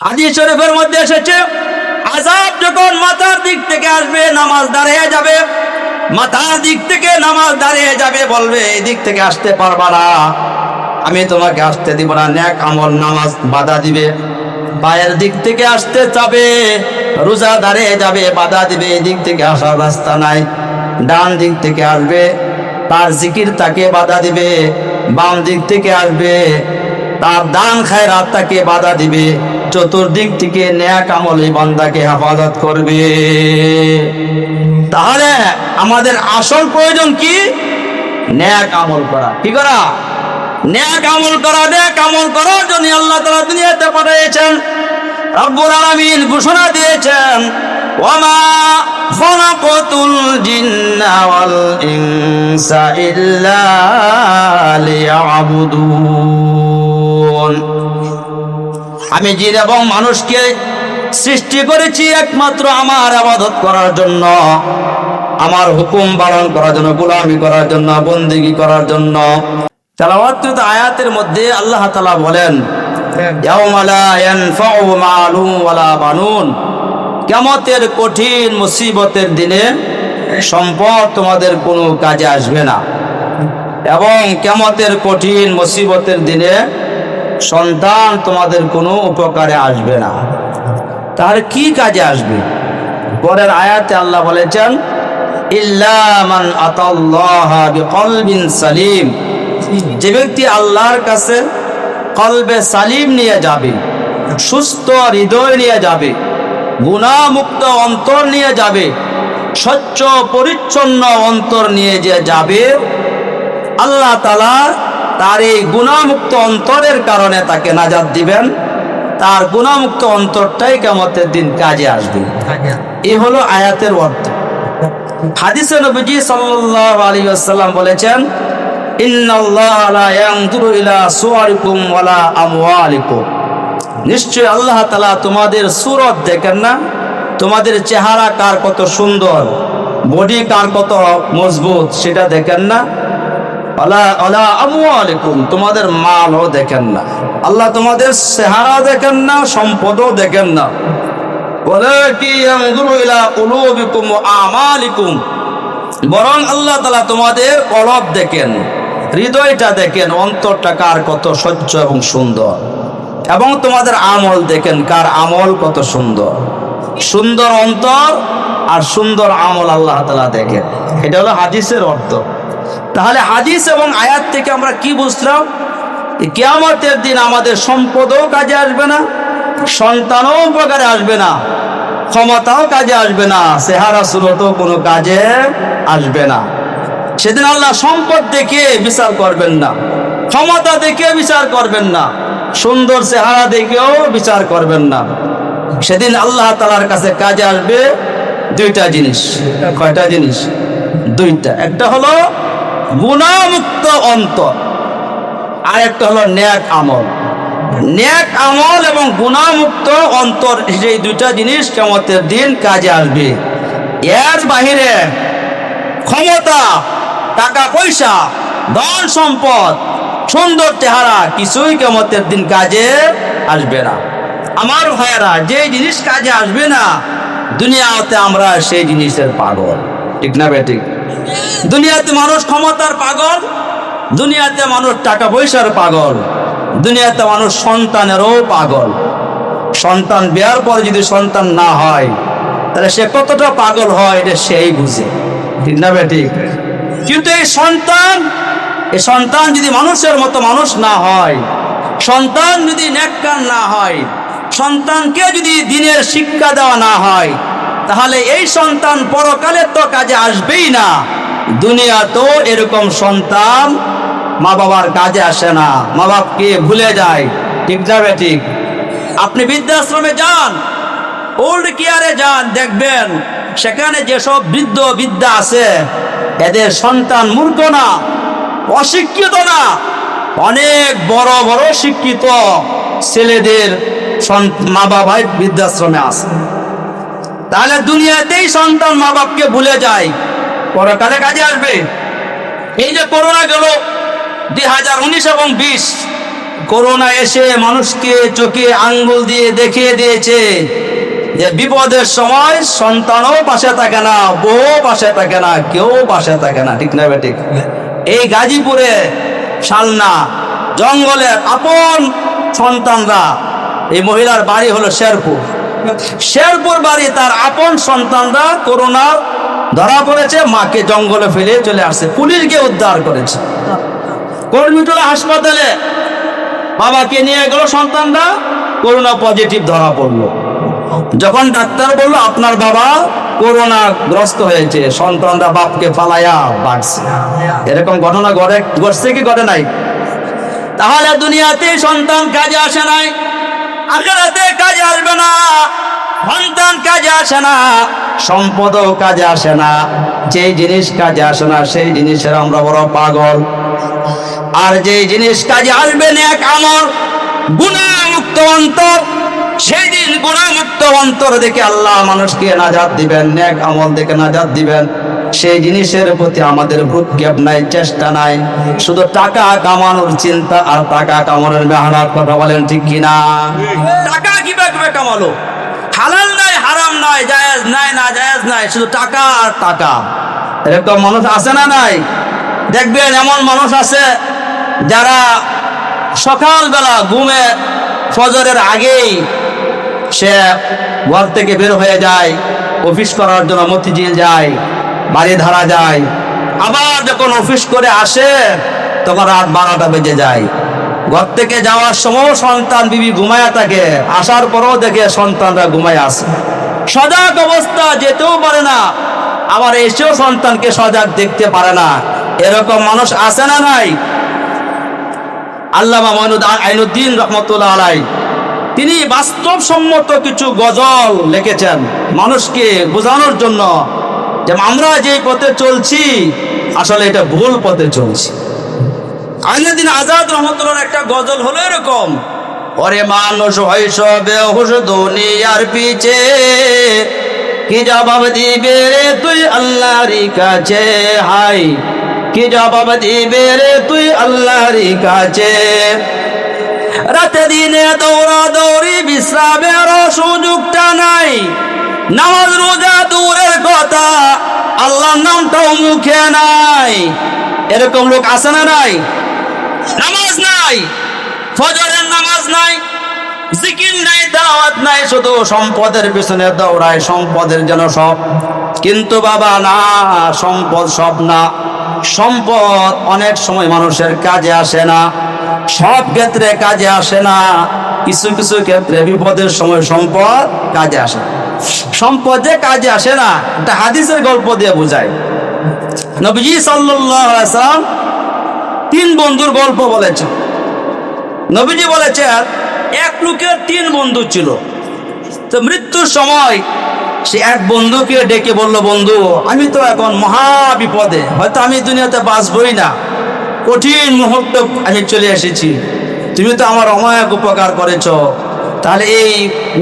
হাদিস শরীফের মধ্যে এসেছে, আযাব যখন মাথার দিক থেকে আসবে, নামাজ দাঁড়িয়ে যাবে, মাথার দিক থেকে নামাজ দাঁড়িয়ে যাবে, বলবে এই দিক থেকে আসতে পারবা না, আমি তোমাকে আসতে দিব না। নেক আমল নামাজ বাধা দিবে। পায়ের দিক থেকে আসতে যাবে, রোজা দাঁড়িয়ে যাবে, বাধা দিবে, এই দিক থেকে আসার রাস্তা নাই। ডান দিক থেকে আসবে, তার জিকির তাকে বাধা দিবে। বাম দিক থেকে আসবে, তার দান খায়রাত তাকে বাধা দিবে। চতুর্দিক থেকে নেক আমল এই বান্দাকে হেফাজত করবে। তাহলে আমাদের আসল প্রয়োজন কি? নেক আমল করা। কি করা? নেক আমল করা। নেক আমল করার জন্য আল্লাহ তাআলা দুনিয়াতে পাঠিয়েছেন। রব্বুল আলামিন ঘোষণা দিয়েছেন, ওয়ামা খালাকাতুল জিন্না ওয়াল ইনসা ইল্লা লিয়াবুদুন। আমি জিন এবং মানুষকে সৃষ্টি করেছি একমাত্র আমার ইবাদত করার জন্য, আমার হুকুম পালন করার জন্য, গোলামি করার জন্য, বন্দেগী করার জন্য। তেলাওয়াতকৃত আয়াতের মধ্যে আল্লাহ তাআলা বলেন, ইয়াউমা লা ইয়ানফাউ মালুন ওয়ালা বানুন। কিয়ামতের কঠিন মুসিবতের দিনে সম্পদ তোমাদের কোনো কাজে আসবে না, এবং কিয়ামতের কঠিন মুসিবতের দিনে সন্তান তোমাদের কোনো উপকারে আসবে না। তাহলে কি কাজে আসবে? পরের আয়াতে আল্লাহ বলেছেন, ইল্লা মান আতাল্লাহা বিকলবিন সালিম। যে ব্যক্তি আল্লাহর কাছে কলবে সালিম নিয়ে যাবে, সুস্থ হৃদয় নিয়ে যাবে, গুনাহমুক্ত অন্তর নিয়ে যাবে, স্বচ্ছ পরিচ্ছন্ন অন্তর নিয়ে যে যাবে, আল্লাহ তাআলা তার এই গুনাহমুক্ত অন্তরের কারণে তাকে নাজাত দিবেন। তার গুনাহমুক্ত অন্তরটাই কিয়ামতের দিন কাজে আসবে। এই হলো আয়াতের অর্থ। হাদিসে নবীজি সাল্লাল্লাহু আলাইহি ওয়াসাল্লাম বলেছেন, ইন্নাল্লাহা লা ইয়ানজুরু ইলা সুওয়ারিকুম ওয়ালা আমওয়ালিকুম। নিশ্চয় আল্লাহ তাআলা তোমাদের সূরত দেখেন না, তোমাদের চেহারা কার কত সুন্দর, বডি কার কত মজবুত সেটা দেখেন না। ওয়ালা আমওয়ালিকুম, তোমাদের মালও দেখেন না। আল্লাহ তোমাদের চেহারা দেখেন না, সম্পদও দেখেন না। ওয়ালাকিন ইয়ানজুরু ইলা কুলুবিকুম ওয়া আমালিকুম, বরং আল্লাহ তাআলা তোমাদের কলব দেখেন, হৃদয়টা দেখেন, অন্তরটা কার কত স্বচ্ছ এবং সুন্দর, এবং তোমাদের আমল দেখেন, কার আমল কত সুন্দর। সুন্দর অন্তর আর সুন্দর আমল আল্লাহ তাআলা দেখেন। এটা হলো হাদিসের অর্থ। তাহলে হাদিস এবং আয়াত থেকে আমরা কি বুঝলাম? কিয়ামতের দিন আমাদের সম্পদও কাজে আসবে না, সন্তানও উপকারে আসবে না, ক্ষমতাও কাজে আসবে না, চেহারা সুরতও কোনো কাজে আসবে না। সেদিন আল্লাহ সম্পদ দেখে বিচার করবেন না, ক্ষমতা দেখে বিচার করবেন না, সুন্দর চেহারা দেখেও বিচার করবেন না। সেদিন আল্লাহ তাআলার কাছে কাজে আসবে দুইটা জিনিস। কয়টা জিনিস? দুইটা। একটা হলো গুনাহমুক্ত অন্তর, আর একটা হলো নেক আমল। নেক আমল এবং গুনাহমুক্ত অন্তর, এই দুইটা জিনিস কিয়ামতের দিন কাজে আসবে। এর বাহিরে ক্ষমতা, টাকা পয়সা, ধন সম্পদ, সুন্দর চেহারা কিছুই কিয়ামতের দিন কাজে আসবে না। আমার ভাইয়েরা, যে জিনিস কাজে আসবে না দুনিয়াতে, আমরা সেই জিনিসের পাগল। ঠিক না বেঠিক? দুনিয়াতে মানুষ ক্ষমতার পাগল, দুনিয়াতে মানুষ টাকা পয়সার পাগল, দুনিয়াতে মানুষ সন্তানেরও পাগল। সন্তান বিয়ার পরে যদি সন্তান না হয়, তাহলে সে কতটা পাগল হয় এটা সেই বুঝে। ঠিক না বেঠিক? কিন্তু এই সন্তান যদি মানুষের মতো মানুষ না হয়, সন্তান যদি নেককার না হয়, সন্তানকে যদি দ্বীনের শিক্ষা দেওয়া না হয়, তাহলে এই সন্তান পরকালে তো কাজে আসবেই না। দুনিয়াতেও এরকম সন্তান মা বাবার কাজে আসে না, মা বাপকে ভুলে যায়। ঠিক যাবে? ঠিক। আপনি বৃদ্ধাশ্রমে যান, ওল্ড কেয়ারে যান, দেখবেন সেখানে যেসব বৃদ্ধ বৃদ্ধা আছে, এদের সন্তান মূর্খ না, অশিক্ষিত না, অনেক বড় বড় শিক্ষিত ছেলেদের মা বাবাই বৃদ্ধাশ্রমে আছে। তাহলে দুনিয়াতেই সন্তান মা বাপকে ভুলে যায়, পরকালে কাজে আসবে। এই যে করোনা গেল 2019 এবং 20, করোনা এসে মানুষকে চোখে আঙ্গুল দিয়ে দেখিয়ে দিয়েছে যে বিপদের সময় সন্তানও পাশে থাকে না, বউ পাশে থাকে না, কেউ পাশে থাকে না। ঠিক না বেঠিক? এই গাজীপুরে শালনা জঙ্গলের আপন সন্তানরা, এই মহিলার বাড়ি হলো শেরপুর বাড়ি, তার আপন সন্তানরা করোনা ধরা পড়েছে, মাকে জঙ্গলে ফেলে চলে আসছে, পুলিশ গিয়ে উদ্ধার করেছে। কর্মীটোলা হাসপাতালে বাবাকে নিয়ে গেল, সন্তানরা করোনা পজিটিভ ধরা পড়লো। যখন ডাক্তার বললো আপনার বাবা করোনা গ্রস্ত হয়েছে, সন্তানরা বাপকে ফালাইয়া বাড়ছে। এরকম ঘটনা ঘটছে কি ঘটে নাই? তাহলে দুনিয়াতে সন্তান কাজে আসে নাই, আখিরাতে কাজে আসবে না। সন্তান কাজে আসে না, সম্পদও কাজে আসে না। যে জিনিস কাজে আসে না সেই জিনিসের আমরা বড় পাগল। আর যে জিনিস কাজে আসবে নেক আমল, গুনাহমুক্ত অন্তর, সেই দিন গুনাহমুক্ত অন্তর দেখে আল্লাহ মানুষকে নাজাত দিবেন, নেক আমল দেখে নাজাত দিবেন। সেই জিনিসের প্রতি আমাদের ভ্রুক্ষেপ নাই, চেষ্টা নাই, শুধু টাকা কামানোর চিন্তা আর টাকা কামানোর মেহনত। কথা বলেন ঠিক কিনা? টাকা কিভাবে কামালো? হালাল নাই, হারাম নাই, জায়েজ নাই, না জায়েজ নাই, শুধু টাকা আর টাকা। এরকম মানুষ আছে না নাই? দেখবেন এমন মানুষ আছে যারা সকালবেলা ঘুমে ফজরের আগেই সে ঘর থেকে বের হয়ে যায়, অফিস করার জন্য মতিঝিল যায়, বাড়ি ধারা যায়, আবার যখন অফিস করে আসে তখন রাত 12টা বেজে যায়। ঘর থেকে যাওয়ার সময় সন্তান বিবি ঘুমায়া থাকে, আসার পরও দেখে সন্তানরা ঘুমায় আসে। সজাগ অবস্থা, যেতেও পারে না, আবার এসেও সন্তানকে সজাগ দেখতে পারে না। এরকম মানুষ আছে না নাই? আল্লামা আইনুদ্দিন রহমতুল্লাহ আলাইহি তিনি বাস্তবসম্মত কিছু গজল লিখেছেন মানুষকে বোঝানোর জন্য যে আমরা যে পথে চলছি আসলে এটা ভুল পথে চলছি। আইনুদ্দিন আজাদ রহমতুল্লাহর একটা গজল হলো এরকম: ওরে মানুষ হইস বেহুশ দুনিয়ার পিছে, কি জবাব দিবে রে তুই আল্লাহর কাছে? হাই কি জবাব দিবে রে তুই আল্লাহর কাছে? রাতে দিনে দৌড়া দৌড়ি, বিশ্রামের সুযোগটা নাই, নামাজ রোজা দূরের কথা, আল্লাহর নামটাও মুখে নাই। এরকম লোক আছে না নাই? নামাজ নাই, ফজরের নামাজ নাই, জিকির নাই, তেলাওয়াত নাই, শুধু সম্পদের পিছনে দৌড়ায়, সম্পদের জন্য সব। কিন্তু বাবা না, সম্পদ সব না। সম্পদ অনেক সময় মানুষের কাজে আসে না, সব ক্ষেত্রে কাজে আসে না। কিছু কিছু ক্ষেত্রে বিপদের সময় সম্পদ কাজে আসে। সম্পদ যে কাজে আসে না, এটা হাদিসের গল্প দিয়ে বোঝায়। নবীজি সাল্লাল্লাহু আলাইহি ওয়াসাল্লাম 3 বন্ধুর গল্প বলেছেন। নবীজি বলেছেন এক লোকের 3 বন্ধু ছিল। তো মৃত্যুর সময় সে এক বন্ধুকে ডেকে বলল, বন্ধু আমি তো এখন মহা বিপদে, হয়তো আমি দুনিয়াতে বাঁচবই না, কঠিন মুহূর্ত আমি চলে এসেছি, তুমি তো আমার অনেক উপকার করেছ, তাহলে এই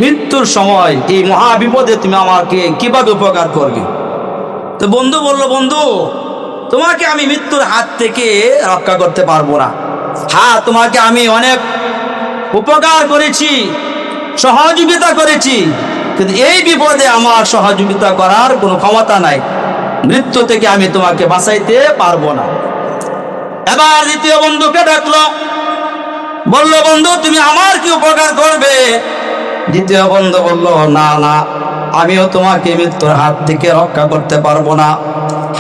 মৃত্যুর সময় এই মহা বিপদে তুমি আমাকে কিভাবে উপকার করবে? তো বন্ধু বলল, বন্ধু তোমাকে আমি মৃত্যুর হাত থেকে রক্ষা করতে পারবো না। হ্যাঁ, তোমাকে আমি অনেক উপকার করেছি, সহযোগিতা করেছি, কিন্তু এই বিপদে আমার সহযোগিতা করার কোনো ক্ষমতা নাই, মৃত্যু থেকে আমি তোমাকে বাঁচাইতে পারবো না। এবার দ্বিতীয় বন্ধুকে ডাকলো, বলল, বন্ধু তুমি আমার কি উপকার করবে? দ্বিতীয় বন্ধু বলল, না না, আমিও তোমাকে মৃত্যুর হাত থেকে রক্ষা করতে পারবো না।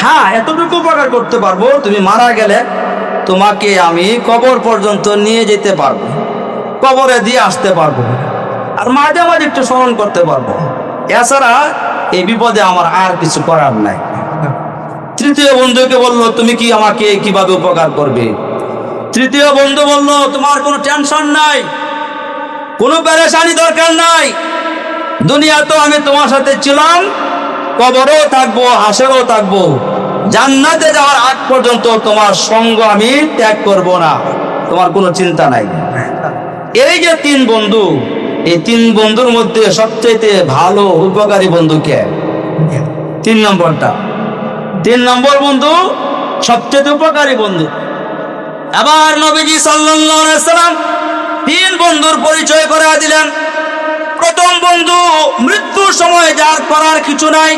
হ্যাঁ, এতটুকু উপকার করতে পারবো, তুমি মারা গেলে তোমাকে আমি কবর পর্যন্ত নিয়ে যেতে পারবো, কবরে দিয়ে আসতে পারবো, আর মাঝে মাঝে একটু স্মরণ করতে পারবো। এছাড়া এই বিপদে আমার আর কিছু করার নাই। তৃতীয় বন্ধুকে বলল, তুমি কি আমাকে কিভাবে উপকার করবে? তৃতীয় বন্ধু বলল, তোমার কোনো টেনশন নাই, কোনো পেরেশানি দরকার নাই, দুনিয়া তো আমি তোমার সাথে ছিলাম, কবরেও থাকবো, হাসরেও থাকবো, জান্নাতে যাওয়ার আগ পর্যন্ত তোমার সঙ্গ আমি ত্যাগ করব না, তোমার কোনো চিন্তা নাই। এই যে 3 বন্ধু, এই 3 বন্ধুর মধ্যে সবচেয়ে ভালো উপকারী বন্ধু কে? 3 নম্বরটা। 3 নম্বর বন্ধু সবচেয়ে উপকারী বন্ধু। আবার নবীজি সাল্লাল্লাহু আলাইহি ওয়াসাল্লাম তিন বন্ধুর পরিচয় করে দিলেন। প্রথম বন্ধু, মৃত্যুর সময় যার করার কিছু নাই,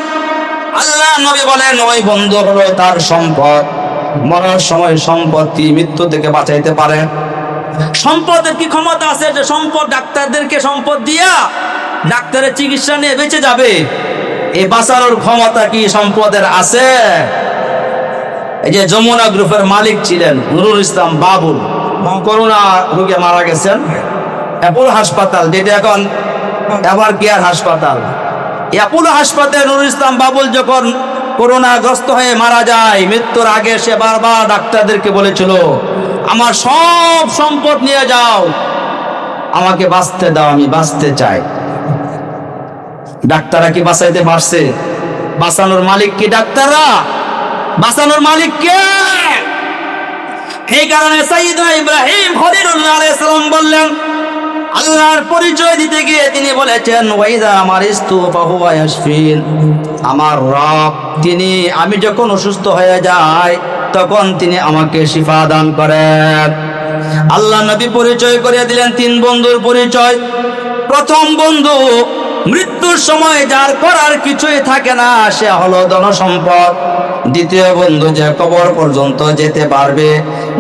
আল্লাহ নবী বলেন ওই বন্ধু হলো তার সম্পদ। মরার সময় সম্পত্তি মৃত্যু থেকে বাঁচাইতে পারে। সম্পদের কি ক্ষমতা আছে যে সম্পদ ডাক্তারদেরকে সম্পদ দিয়া ডাক্তারের চিকিৎসা নিয়ে বেঁচে যাবে? এই বাঁচানোর ক্ষমতা কি সম্পদের আছে? এই যে যমুনা গ্রুপের মালিক ছিলেন নুরুল ইসলাম বাবুল, করোনা রোগে মারা গেছেন। অ্যাপোলো হাসপাতাল, যেটা এখন এভার কেয়ার হাসপাতাল, অ্যাপোলো হাসপাতালে নুরুল ইসলাম বাবুল যখন করোনাগ্রস্ত হয়ে মারা যায়, মৃত্যুর আগে সে বারবার ডাক্তারদেরকে বলেছিল আমার সব সম্পদ নিয়ে যাও, আমাকে বাঁচতে দাও, আমি বাঁচতে চাই। ডাক্তাররা কি বাঁচাইতে পারছে? বাঁচানোর মালিক কি ডাক্তাররা? বাঁচানোর মালিক কে? এই কারণে সাইয়েদনা ইব্রাহিম খলিলুল্লাহ আলাইহিস সালাম বললেন, আল্লাহর পরিচয় দিতে গিয়ে তিনি বলেছেন ওয়াইদা মারিস্তু ফাহুয়া ইয়াশফিন, আমার রব তিনি, আমি যখন অসুস্থ হয়ে যাই তখন তিনি আমাকে শিফা দান করেন। আল্লাহ নবী পরিচয় করে দিলেন তিন বন্ধুর পরিচয়। প্রথম বন্ধু, মৃত্যুর সময় যার করার কিছুই থাকে না, সে হলো ধনসম্পদ। দ্বিতীয় বন্ধু, যে কবর পর্যন্ত যেতে পারবে,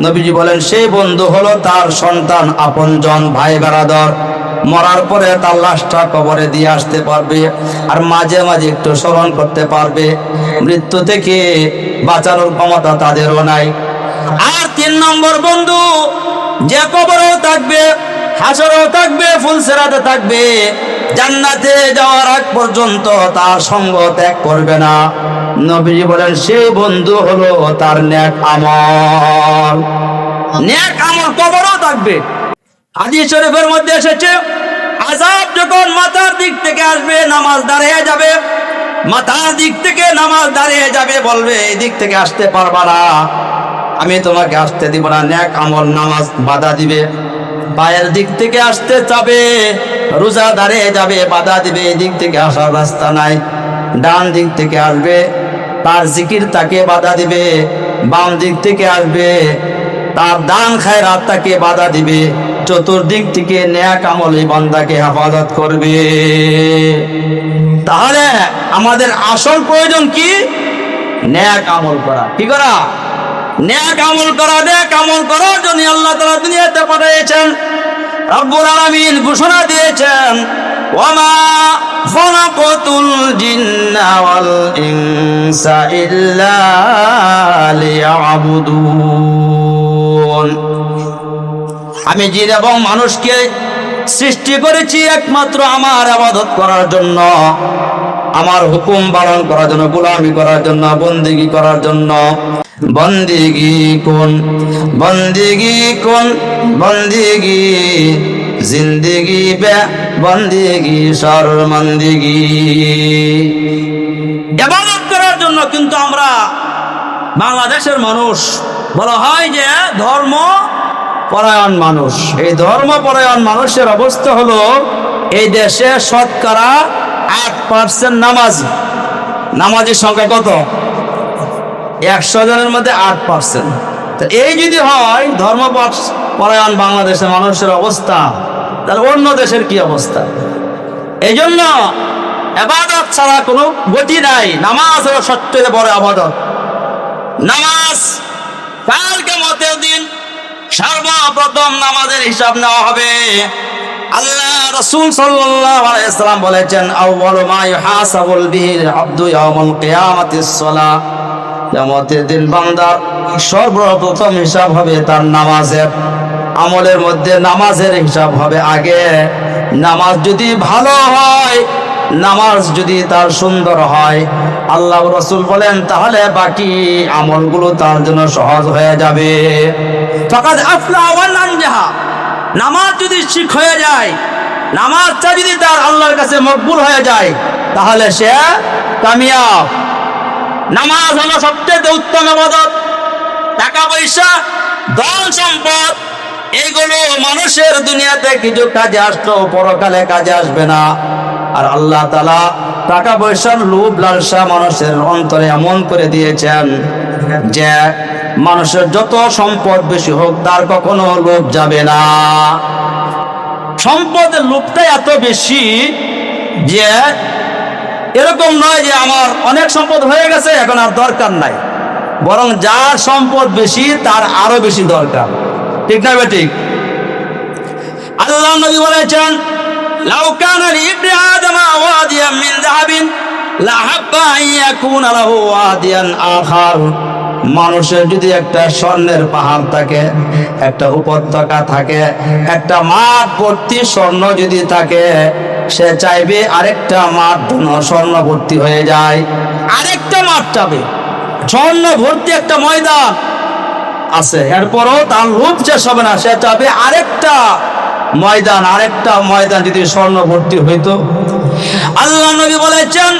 নবীজি বলেন সেই বন্ধু হলো তার সন্তান, আপনজন, ভাই বেরাদর। মরার পরে তার লাশটা কবরে দিয়ে আসতে পারবে আর মাঝে মাঝে একটু স্মরণ করতে পারবে। মৃত্যু থেকে বাঁচানোর ক্ষমতা তাদেরও নাই। আর তিন নম্বর বন্ধু, যে কবরেও থাকবে, হাসরেও থাকবে, ফুলসিরাতে থাকবে, জান্নাতে যাওয়ার আগ পর্যন্ত তার সঙ্গ ত্যাগ করবে না। নবীজি বলেন সেই বন্ধু হলো তার নেক আমল। নেক আমল কবরেও থাকবে। হাদিস শরীফের মধ্যে এসেছে আযাব যখন মাথার দিক থেকে আসবে, নামাজ দাঁড়িয়ে যাবে, মাথার দিক থেকে নামাজ দাঁড়িয়ে যাবে, বলবে এই দিক থেকে আসতে পারবা না, আমি তোমাকে আসতে দিব না। নেক আমল নামাজ বাধা দিবে। পায়ের দিক থেকে আসতে চাবে, রোজা দাঁড়িয়ে যাবে, বাধা দিবে, এই দিক থেকে আসার রাস্তা নাই। ডান দিক থেকে আসবে, তার জিকির তাকে বাধা দিবে। বাম দিক থেকে আসবে, তার দান খায়রাত তাকে বাধা দিবে। চতুর্দিক থেকে নেক আমল এই বান্দাকে হেফাজত করবে। তাহলে আমাদের আসল প্রয়োজন কি? নেক আমল করা। কি করা? নেক আমল করা। নেক আমল করার জন্য আল্লাহ তাআলা দুনিয়াতে পাঠিয়েছেন। রব্বুল আলামিন ঘোষণা দিয়েছেন ওয়ামা খালাকাতুল জিন্না ওয়াল ইনসা ইল্লা লিয়াবুদুন, আমি জিন এবং মানুষকে সৃষ্টি করেছি একমাত্র আমার ইবাদত করার জন্য, আমার হুকুম পালন করার জন্য, গোলামি করার জন্য, বন্দেগী করার জন্য। বন্দেগী কোন, বন্দেগী কোন, বন্দেগী জিন্দেগি বে বন্দেগী শর্মন্দেগী। ইবাদত করার জন্য কিন্তু আমরা বাংলাদেশের মানুষ বলা হয় যে ধর্ম পরায়ণ মানুষ। এই ধর্ম পরায়ণ মানুষের অবস্থা হলো এই দেশে শতকরা 8% নামাজি। নামাজির সংখ্যা কত? 100 জনের মধ্যে 8%। তো এই যদি হয় ধর্ম পরায়ণ বাংলাদেশের মানুষের অবস্থা, তাহলে অন্য দেশের কি অবস্থা? এই জন্য ইবাদত ছাড়া কোনো গতি নাই। নামাজ হলো সবচেয়ে বড় ইবাদত। নামাজ কাল কিয়ামতের দিন সর্বপ্রথম নামাজের হিসাব নেওয়া হবে। আল্লাহ রাসূল সাল্লাল্লাহু আলাইহি ওয়াসাল্লাম বলেছেন আউয়ালু মা ইউহাসাবুল বিহিল আবদু ইয়াউমুল কিয়ামাতিস সালাহ, কিয়ামতের দিন বান্দার সর্বপ্রথম হিসাব হবে তার নামাজের। আমলের মধ্যে নামাজের হিসাব হবে আগে। নামাজ যদি ভালো হয়, নামাজ যদি তার সুন্দর হয়, আল্লাহ রাসূল বলেন তাহলে বাকি আমলগুলো তার জন্য সহজ হয়ে যাবে। ফাকাদ আফলাহ ওয়া আনজাহা, নামাজ যদি ঠিক হয়ে যায়, নামাজটা যদি তার আল্লাহর কাছে মকবুল হয়ে যায়, তাহলে সে কামিয়াব। নামাজ হলো সবচেয়ে উত্তম ইবাদত। টাকা পয়সা, ধন সম্পদ এগুলো মানুষের দুনিয়াতে কিছু কাজে আসলো, পরকালে কাজে আসবে না। আর আল্লাহ তাআলা টাকা পয়সার লোভ লালসা মানুষের অন্তরে এমন করে দিয়েছেন যে মানুষের যত সম্পদ বেশি হোক তার কখনো লোভ যাবে না। সম্পদের লোভটা এত বেশি যে এরকম নয় যে আমার অনেক সম্পদ হয়ে গেছে এখন আর দরকার নাই, বরং যার সম্পদ বেশি তার আরো বেশি দরকার। ঠিক না ঠিক? আল্লাহ নবী বলেছেন, লাউ কানা লিইবনি আদম ওয়াদিয়ান মিন যাহাবিন লাহাব্বা আন ইয়াকুনা লাহু ওয়াদিয়ান আখার। মানুষের যদি একটা স্বর্ণের পাহাড় থাকে, একটা উপত্যকা থাকে, একটা মাঠ ভর্তি স্বর্ণ যদি থাকে, সে চাইবে আরেকটা মাঠ স্বর্ণ ভর্তি হয়ে যায়, আরেকটা মাঠ চাবে। স্বর্ণ ভর্তি একটা ময়দান আছে, এরপরও তার লোভ শেষ হবে না, সে চাবে আরেকটা ময়দান যদি স্বর্ণ ভর্তি হইতো। আল্লাহ নবী বলেছেন,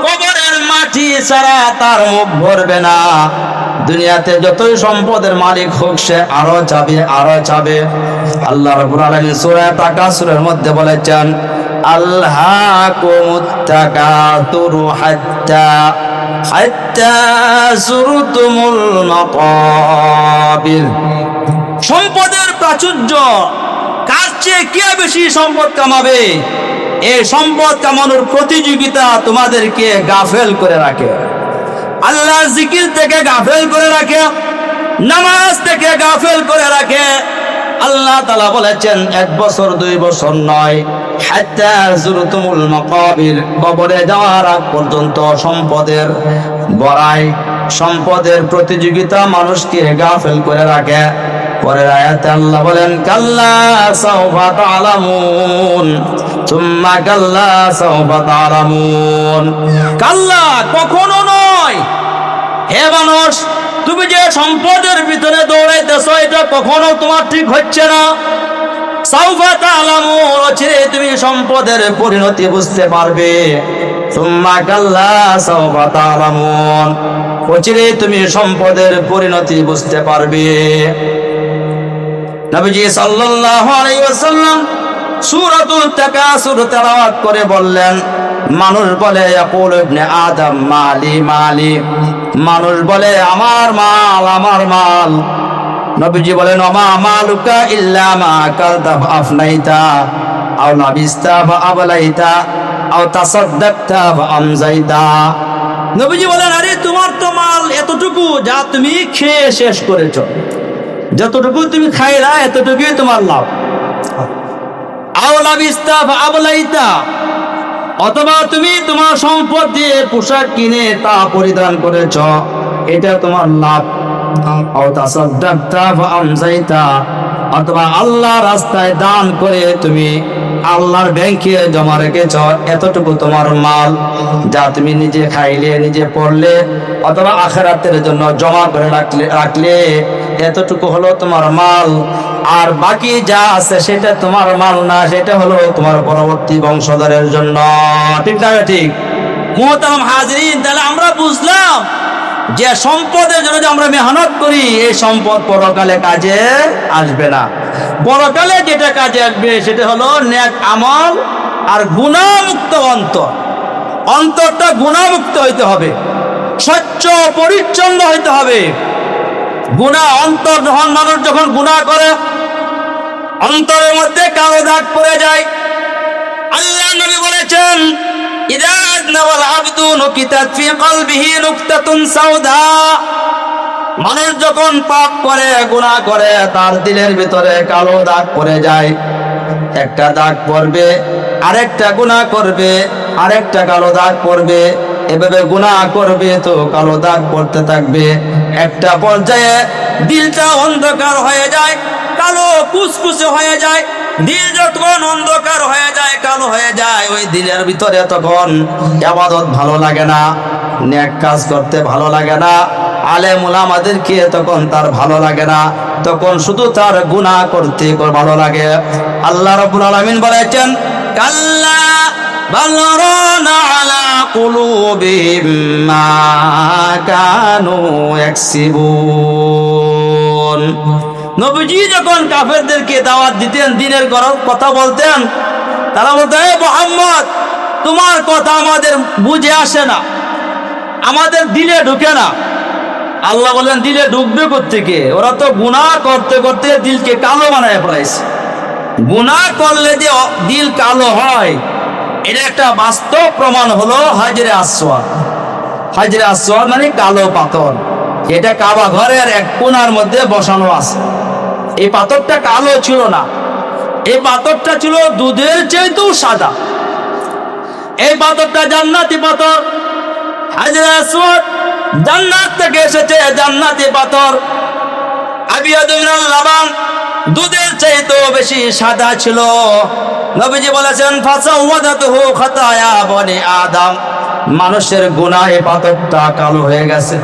কবরের মাটি ছাড়া তার মুখ ভরবে না। দুনিয়াতে যতই সম্পদের মালিক হোক সে আরো চাবে। আল্লাহ রাব্বুল আলামিন সূরা তাকাসুরের মধ্যে বলেছেন, আল্লাহাকুমুত তাকাতুরু হাত্তা যুরতুমুল মাকাবির। সম্পদের প্রাচুর্য, কার চেয়ে কে বেশি সম্পদ কামাবে, এই সম্পদ কামানোর প্রতিযোগিতা তোমাদেরকে গাফেল করে রাখে, আল্লাহর জিকির থেকে গাফেল করে রাখে, নামাজ থেকে গাফেল করে রাখে। আল্লাহ তাআলা বলেছেন, 1 বছর 2 বছর নয়, হাত্তা যুরতুমুল মাকাবির, কবরে যাওয়ার আগ পর্যন্ত সম্পদের বড়াই, সম্পদের প্রতিযোগিতা মানুষকে গাফেল করে রাখে। পরের আয়াতে আল্লাহ বলেন, কাল্লা সাওফা তা'লামুন সুম্মা কাল্লা সাওফা তা'লামুন। কাল্লা, কখনো নয়। হে মানুষ, তুমি যে সম্পদের ভিতরে দৌড়াইতেছো এটা কখনো তোমার ঠিক হচ্ছে না। সাওফা তা'লামুন, অচিরে তুমি সম্পদের পরিণতি বুঝতে পারবে। সুম্মা কাল্লা সাওফা তা'লামুন, অচিরে তুমি সম্পদের পরিণতি বুঝতে পারবে। নবীজি সাল্লাল্লাহু আলাইহি ওয়াসাল্লাম সূরাতুল তাকাসুর তেলাওয়াত করে বললেন, মানুষ বলে ইয়াকুল ইবনে আদম মালি মালি, মানুষ বলে আমার মাল। নবীজি বলেন, ওমা মালুকা ইল্লা মা আকালতা আফনাইতা আও লাবিস্তা আবলাইতা আও তাসাদ্দাকতা আমজাইতা। নবীজি বলেন, আরে তোমার তো মাল এতটুকু যা তুমি খেয়ে শেষ করেছো, যতটুকু তুমি খাইলা এতটুকুই তোমার লাভ। অথবা তুমি তোমার সম্পদ দিয়ে পোশাক কিনে তা পরিধান করেছ, এটা তোমার লাভ। অথবা আল্লাহ রাস্তায় দান করে তুমি আল্লাহর ব্যাংকে জমা রেখেছ, এতটুকু তোমার মাল, যা তুমি নিজে খাইলে, নিজে পড়লে, অথবা আখিরাতের জন্য জমা করে রাখলে, এতটুকু হলো তোমার মাল। আর বাকি যা আছে সেটা তোমার মাল না, সেটা হলো তোমার পরবর্তী বংশধরের জন্য। ঠিক না ঠিক? মুহতারাম হাজিরিন, তাহলে আমরা বুঝলাম যে সম্পদের জন্য যে আমরা মেহনত করি, এই সম্পদ পরকালে কাজে আসবে না। পরকালে যেটা কাজে আসবে সেটা হলো নেক আমল আর গুনাহমুক্ত অন্তর। অন্তরটা গুনাহমুক্ত হইতে হবে, স্বচ্ছ পরিচ্ছন্ন হইতে হবে। মানুষ যখন গুনাহ করে অন্তরের মধ্যে কালো দাগ পড়ে যায়। আল্লাহ নবী বলেছেন, ইযা আযনাবাল আবদু নুকিতাত ফি কলবিহি নুকতাতুন সাউদা। মানুষ যখন পাপ করে, গুনাহ করে, তার দিলের ভিতরে কালো দাগ পড়ে যায়। একটা দাগ পড়বে, আরেকটা গুনাহ করবে, আরেকটা কালো দাগ পড়বে, এভাবে গুনাহ করবে তো কালো দাগ পড়তে থাকবে। একটা পর্যায়ে দিলটা অন্ধকার হয়ে যায়, কালো কুচকুচে হয়ে যায়। দিল যখন অন্ধকার হয়ে যায়, কালো হয়ে যায়, ওই দিলের ভিতরে তখন ইবাদত ভালো লাগে না, নেক কাজ করতে ভালো লাগে না, আলেম উলামাদেরকে তখন তার ভালো লাগে না, তখন শুধু তার গুনাহ করতে ভালো লাগে। আল্লাহ রাব্বুল আলামিন বলেছেন, কাল্লা বাল রানা আলা কুলুবিহিম মা কানু ইয়াকসিবুন। নবীজি যখন কাফেরদেরকে দাওয়াত দিতেন, দ্বীনের কথা বলতেন, তারা বলতো, হে মুহাম্মদ, তোমার কথা আমাদের বুঝে আসে না, আমাদের দিলে ঢুকে না। আল্লাহ বলেন দিলে ঢুকবে কোত্থেকে? ওরা তো গুনাহ করতে করতে দিলকে কালো বানায় ফেলাইছে। গুনাহ করলে যে দিল কালো হয়, এটা একটা বাস্তব প্রমাণ হলো হাজরে আসওয়াদ। হাজরে আসওয়াদ মানে কালো পাথর, এটা কাবা ঘরের এক কোণার মধ্যে বসানো আছে। এই পাথরটা কালো ছিল না, এই পাথরটা ছিল দুধের চাইতেও সাদা। এই পাথরটা জান্নাতি পাথর। হাজরে আসওয়াদ জান্নাত থেকে এসেছে, জান্নাতি পাথর। আবিয়াদু মিনাল লাবান, দুধের চাইতেও বেশি সাদা ছিল। নবীজি বলেছেন ফাসাওয়াদাতুহু খাতায়া বনি আদম, মানুষের গুনাহ এই পাথরটা কালো হয়ে গেছে।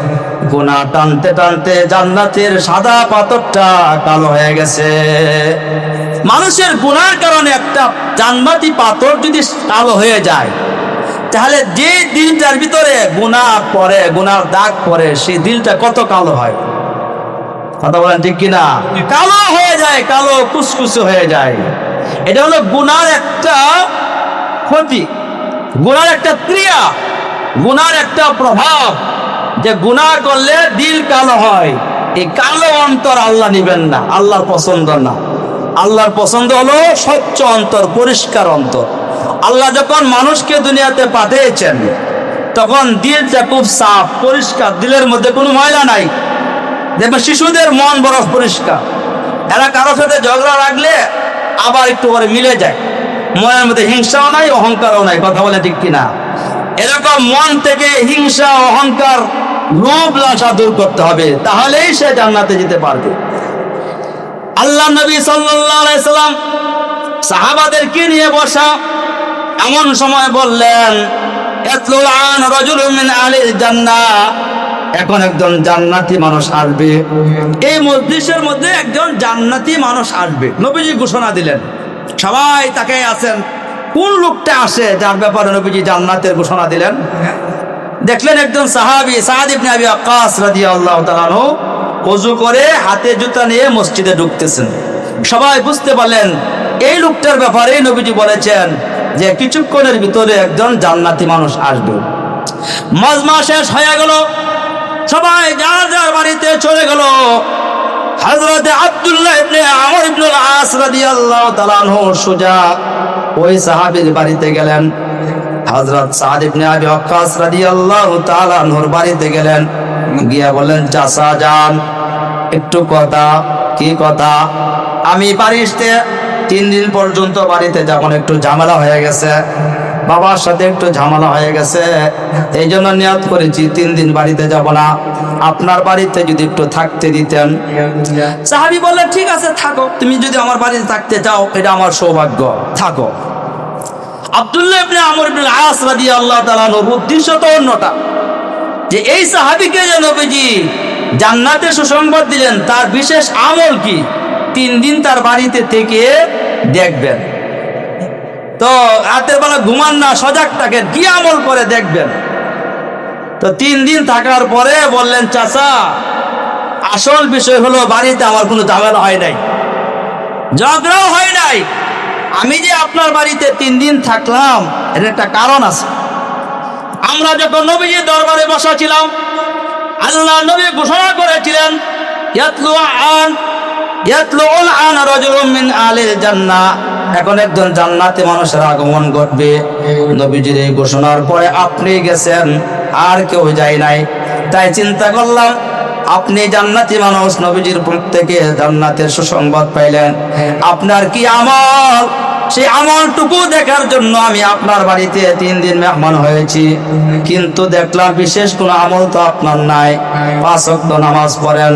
গুনাহ টানতে টানতে জান্নাতের সাদা পাথরটা কালো হয়ে গেছে। মানুষের গুনাহর কারণে একটা জান্নাতি পাথর যদি কালো হয়ে যায়, তাহলে যে দিলটার ভিতরে গুনাহ পড়ে, গুনার দাগ পড়ে, সেই দিলটা কত কালো হয়। কথা বলেন ঠিক কিনা? কালো হয়ে যায়, কালো কুচকুচে হয়ে যায়। এটা হলো গুনার একটা ক্ষতি, গুনার একটা ক্রিয়া, গুনার একটা প্রভাব, যে গুনাহ করলে দিল কালো হয়। এই কালো অন্তর আল্লাহ নিবেন না, আল্লাহর পছন্দ না। আল্লাহর পছন্দ হলো স্বচ্ছ অন্তর, পরিষ্কার অন্তর। আল্লাহ যখন মানুষকে দুনিয়াতে পাঠিয়েছেন, তখন দিলটা খুব সাফ পরিষ্কার, দিলের মধ্যে কোনো ময়লা নাই। দেখবেন শিশুদের মন বড় পরিষ্কার, এরা কারো সাথে ঝগড়া লাগলে আবার একটু পরে মিলে যায়, মনের মধ্যে হিংসাও নাই, অহংকারও নাই। কথা বলে ঠিক কিনা? এরকম মন থেকে হিংসা, অহংকার, লোভ লালসা দূর করতে হবে, তাহলেই সে জান্নাতে যেতে পারবে। আল্লাহ নবী সাল্লাল্লাহু আলাইহি সাল্লাম সাহাবাদেরকে নিয়ে বসা, এমন সময় বললেন ইয়াতলু আন রাজুলুম মিন আহলিল জান্নাহ, এখন একজন জান্নাতি মানুষ আসবে। এই মজলিসের মধ্যে একজন জান্নাতি মানুষ আসবে। নবীজি ঘোষণা দিলেন, সবাই তাকে আছেন, কোন লোকটা আসে যার ব্যাপারে নবীজি জান্নাতের ঘোষণা দিলেন। দেখলেন একজন সাহাবী সাদ ইবনে আবি ওয়াক্কাস রাদিয়াল্লাহু তাআলা আনহু ওযু করে হাতে জুতা নিয়ে মসজিদে ঢুকতেছেন। সবাই বুঝতে পারলেন এই লোকটার ব্যাপারে নবীজি বলেছেন যে কিছুক্ষণের ভিতরে একজন জান্নাতি মানুষ আসবে। মাজমা শেষ হয়ে গেল, সবাই যার যার বাড়িতে চলে গেল। হযরত আব্দুল্লাহ ইবনে আমর ইবনে আস রাদিয়াল্লাহু তাআলা আনহু সোজা ওই সাহাবীর বাড়িতে গেলেন। হযরত সাদ ইবনে আবি ওয়াক্কাস রাদিয়াল্লাহু তাআলা আনহুর বাড়িতে গেলেন, গিয়া বললেন চাচা যান, একটু কথা। কি কথা? আমি বাড়িতে 3 দিন পর্যন্ত বাড়িতে যখন একটু ঝামেলা হয়ে গেছে, বাবার সাথে একটু ঝামেলা হয়ে গেছে, এই জন্য নিয়ত করেছি 3 দিন বাড়িতে যাব না। আপনার বাড়িতে যদি একটু থাকতে দিতেন। সাহাবী বললেন ঠিক আছে থাকো, তুমি যদি আমার বাড়িতে থাকতে চাও এটা আমার সৌভাগ্য, থাকো। আব্দুল্লাহ ইবনে আমর ইবনে আস রাদিয়াল্লাহু তাআলা আনহুর উদ্দেশ্য তো অন্যটা, যে এই সাহাবীকে যে নবীজি জান্নাতের সুসংবাদ দিলেন, তার বিশেষ আমল কি? 3 দিন তার বাড়িতে থেকে দেখবেন। তো রাতের বেলা ঘুমান না, সজাগ থাকেন, কি আমল করে দেখবেন। তো 3 দিন থাকার পরে বললেন চাচা, আসল বিষয় হলো বাড়িতে আমার কোনো ঝামেলা হয় নাই, ঝগড়াও হয় নাই। আমি যে আপনার বাড়িতে 3 দিন থাকলাম এর একটা কারণ আছে। আমরা যখন নবীজির দরবারে বসা ছিলাম, আল্লাহ নবী ঘোষণা করেছিলেন ইয়াতলুল আন রাজুলুম মিন আহলিল জান্নাহ, এখন একজন জান্নাতি মানুষের আগমন ঘটবে। নবীজির এই ঘোষণার পরে আপনি গেছেন, আর কেউ যায় নাই। তাই চিন্তা করলাম আপনি জান্নাতি মানুষ, নবীজির প্রত্যেকে জান্নাতের সুসংবাদ পাইলেন, আপনার কি আমল, সেই আমলটুকু দেখার জন্য আমি আপনার বাড়িতে 3 দিন মেহমান হয়েছি। কিন্তু দেখলাম বিশেষ কোনো আমল তো আপনার নাই। 5 ওয়াক্ত নামাজ পড়েন,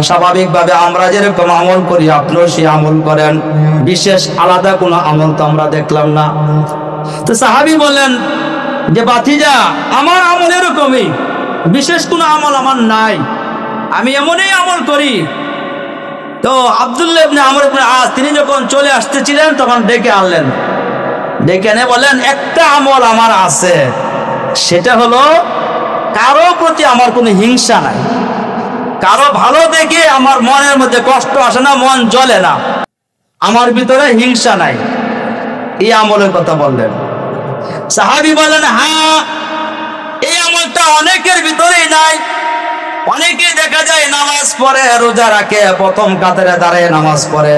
স্বাভাবিকভাবে আমরা যেরকম আমল করি আপনিও সেই আমল করেন, বিশেষ আলাদা কোনো আমল তো আমরা দেখলাম না। তো সাহাবী বললেন যে বাতিজা, আমার আমল এরকমই, বিশেষ কোনো আমল আমার নাই, আমি এমনই আমল করি। তো আব্দুল্লাহ ইবনে আমর ইবনে আস তিনি যখন চলে আসতেছিলেন তখন ডেকে আনলেন, ডেকে এনে বললেন একটা আমল আমার আছে, সেটা হলো কারো প্রতি আমার কোনো হিংসা নাই, কারো ভালো দেখে আমার মনের মধ্যে কষ্ট আসে না, মন জ্বলে না, আমার ভিতরে হিংসা নাই। এই আমলের কথা বললেন। সাহাবী বলেন হ্যাঁ, এই আমলটা অনেকের ভিতরেই নাই, অনেকে দেখা যায় নামাজ পড়ে, রোজা রাখে, প্রথম কাতারে দাঁড়িয়ে নামাজ পড়ে,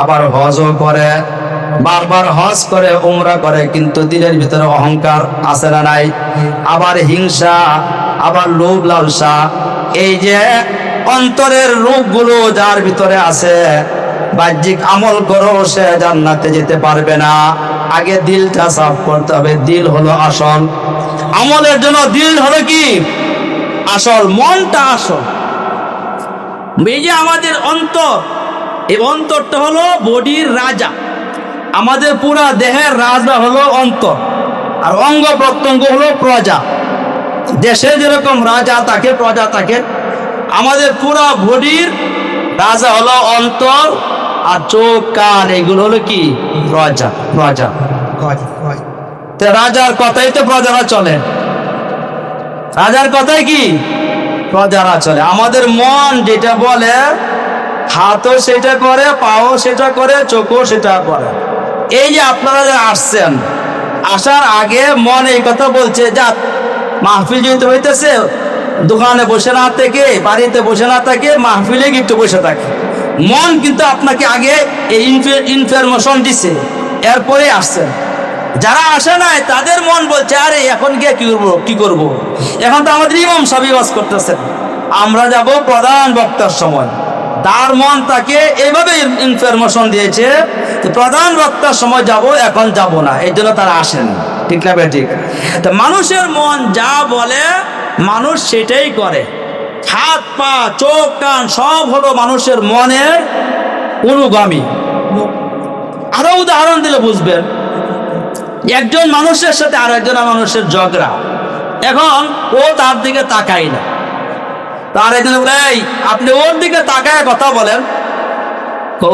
আবার হজও করে, বারবার হজ করে, উমরা করে, কিন্তু দিলের ভিতরে অহংকার আছে না নাই? আবার হিংসা, আবার লোভ লালসা, এই যে অন্তরের রূপগুলো যার ভিতরে আছে, বাহ্যিক আমল করেও সে জান্নাতে যেতে পারবে না। আগে দিলটা সাফ করতে হবে। দিল হলো আসল আমলের জন্য। দিল হলো কি আসল, মনটা আসল। এই যে আমাদের অন্তর, এই অন্তরটা হলো বডির রাজা। আমাদের পুরা দেহের রাজা হলো অন্তর, আর অঙ্গ প্রত্যঙ্গ হলো প্রজা। দেশে যেরকম রাজা থাকে, প্রজা থাকে, আমাদের পুরা বডির রাজা হলো অন্তর, আর চোখ কান এগুলো হলো কি প্রজা। প্রজা তো রাজার কথাই তো প্রজারা চলে, রাজার কথাই কি প্রজারা চলে। আমাদের মন যেটা বলে, হাতও সেটা করে, পাও সেটা করে, চোখও সেটা করে। এই যে আপনারা যে আসছেন, আসার আগে মন এই কথা বলছে, যা মাহফিল যেহেতু হইতেছে, দোকানে বসে না থেকে, বাড়িতে বসে না থাকে, মাহফিলে একটু বসে থাকে। মন কিন্তু আপনাকে আগে এই ইনফরমেশন দিছে, এরপরে আসছেন। যারা আসে নাই তাদের মন বলছে, আরে এখন গিয়ে কি করব। এখন তো আমাদের ইমাম সাহেব ওয়াজ করতেছেন, আমরা যাব প্রধান বক্তার সময়। তার মন তাকে এইভাবে ইনফরমেশন দিয়েছে যে প্রধান বক্তার সময় যাব, এখন যাব না, এই জন্য তারা আসেন। ঠিক না ঠিক? তো মানুষের মন যা বলে মানুষ সেটাই করে। হাত পা চোখ কান সব হলো মানুষের মনের অনুগামী। আরো উদাহরণ দিলে বুঝবেন। একজন মানুষের সাথে আর একজন মানুষের ঝগড়া, এখন ও তার দিকে তাকাই না, তার একজন বলে, এই আপনি ওর দিকে তাকায় কথা বলেন।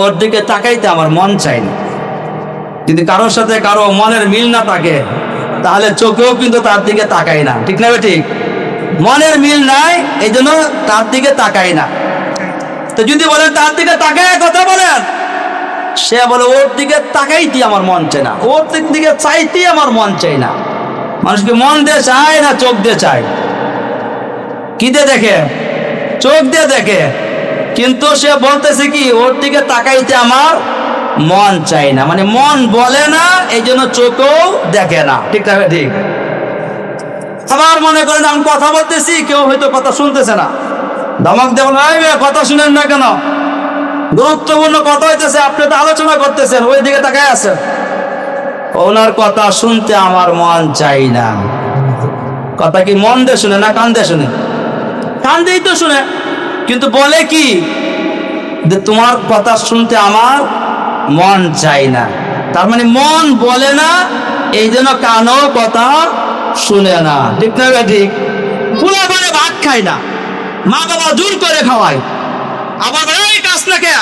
ওর দিকে তাকাইতে আমার মন চাই না। যদি কারোর সাথে কারো মনের মিল না থাকে, তাহলে চোখেও কিন্তু তার দিকে তাকাই না। ঠিক না ঠিক? মনের মিল নাই, এই জন্য তার দিকে তাকাই না। তো যদি বলেন তার দিকে তাকায় কথা বলেন, সে বলে ওর দিকে তাকাইতে আমার মন চায় না, ওর দিকে চাইতে আমার মন চাই না। মানুষকে মন দিয়ে চায় না, চোখ দিয়ে চায়। কি দিয়ে দেখে? চোখ দিয়ে দেখে। কিন্তু সে বলতেছে কি, ওর দিকে তাকাইতে আমার মন চাই না, মানে মন বলে না, এই জন্য চোখও দেখে না। ঠিক না ঠিক? আবার মনে করেন আমি কথা বলতেছি, কেউ হয়তো কথা শুনতেছে না, ধমক দেব না, কথা শুনেন না কেন, গুরুত্বপূর্ণ কথা হইতেছে, আপনি তো আলোচনা করতেছেন, ওই দিকে তাকায় আছেন, ওনার কথা শুনতে আমার মন চাই না। কথা কি মন দিয়ে শুনে না কান দিয়ে শুনে? কান দিয়েই তো শুনে, কিন্তু বলে কি যে তোমার কথা শুনতে আমার মন চাই না। তার মানে মন বলে না, এই জন্য কানও কথা শুনে না। ঠিক না ঠিক? পুরো মানে ভাত খায় না, মা বাবা জোর করে খাওয়ায়, আবার এই খাস না কে,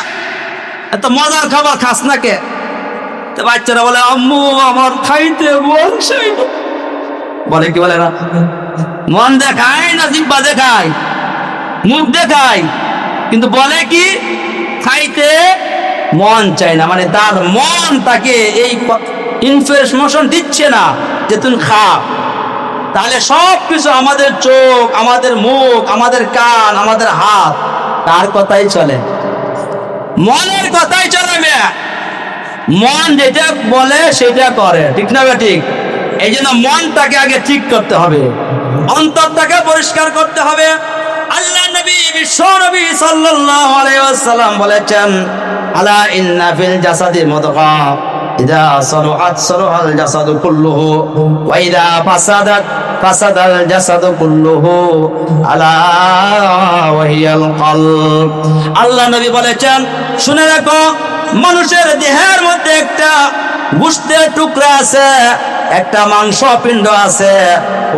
এত মজার খাবার খাস না কে? তো বাচ্চারা বলে, আম্মু আমার খাইতে মন চাই না। বলে কি বলে না? মন দেখায় না, জিব্বা দেখায়, মুখ দেখায়, কিন্তু বলে কি খাইতে মন চায় না। মানে তার মন তাকে এই ইনফরমেশন দিচ্ছে না যে তুমি খাও। তাহলে সব কিছু আমাদের চোখ, আমাদের মুখ, আমাদের কান, আমাদের হাত তার কথাই চলে, মনের কথাই চলে। মন যেটা বলে সেটা করে। ঠিক না ঠিক? এই জন্য মনটাকে আগে ঠিক করতে হবে, অন্তরটাকে পরিষ্কার করতে হবে। আল্লাহ নবী, বিশ্ব নবী সাল্লাল্লাহু আলাইহি ওয়াসাল্লাম বলেছেন, আলা ইন্না ফিল জাসাদি মুদগা ইযা সালুহাত সালুহাল জাসাদু কুল্লুহু ওয়া ইযা ফাসাদাত ফাসাদাল জাসাদু কুল্লুহু আলা ওয়া হিয়াল কলব। আল্লাহ নবী বলেছেন, শুনে রাখো, মানুষের দেহের মধ্যে একটা গোশতের টুকরা আছে, একটা মাংসপিণ্ড আছে।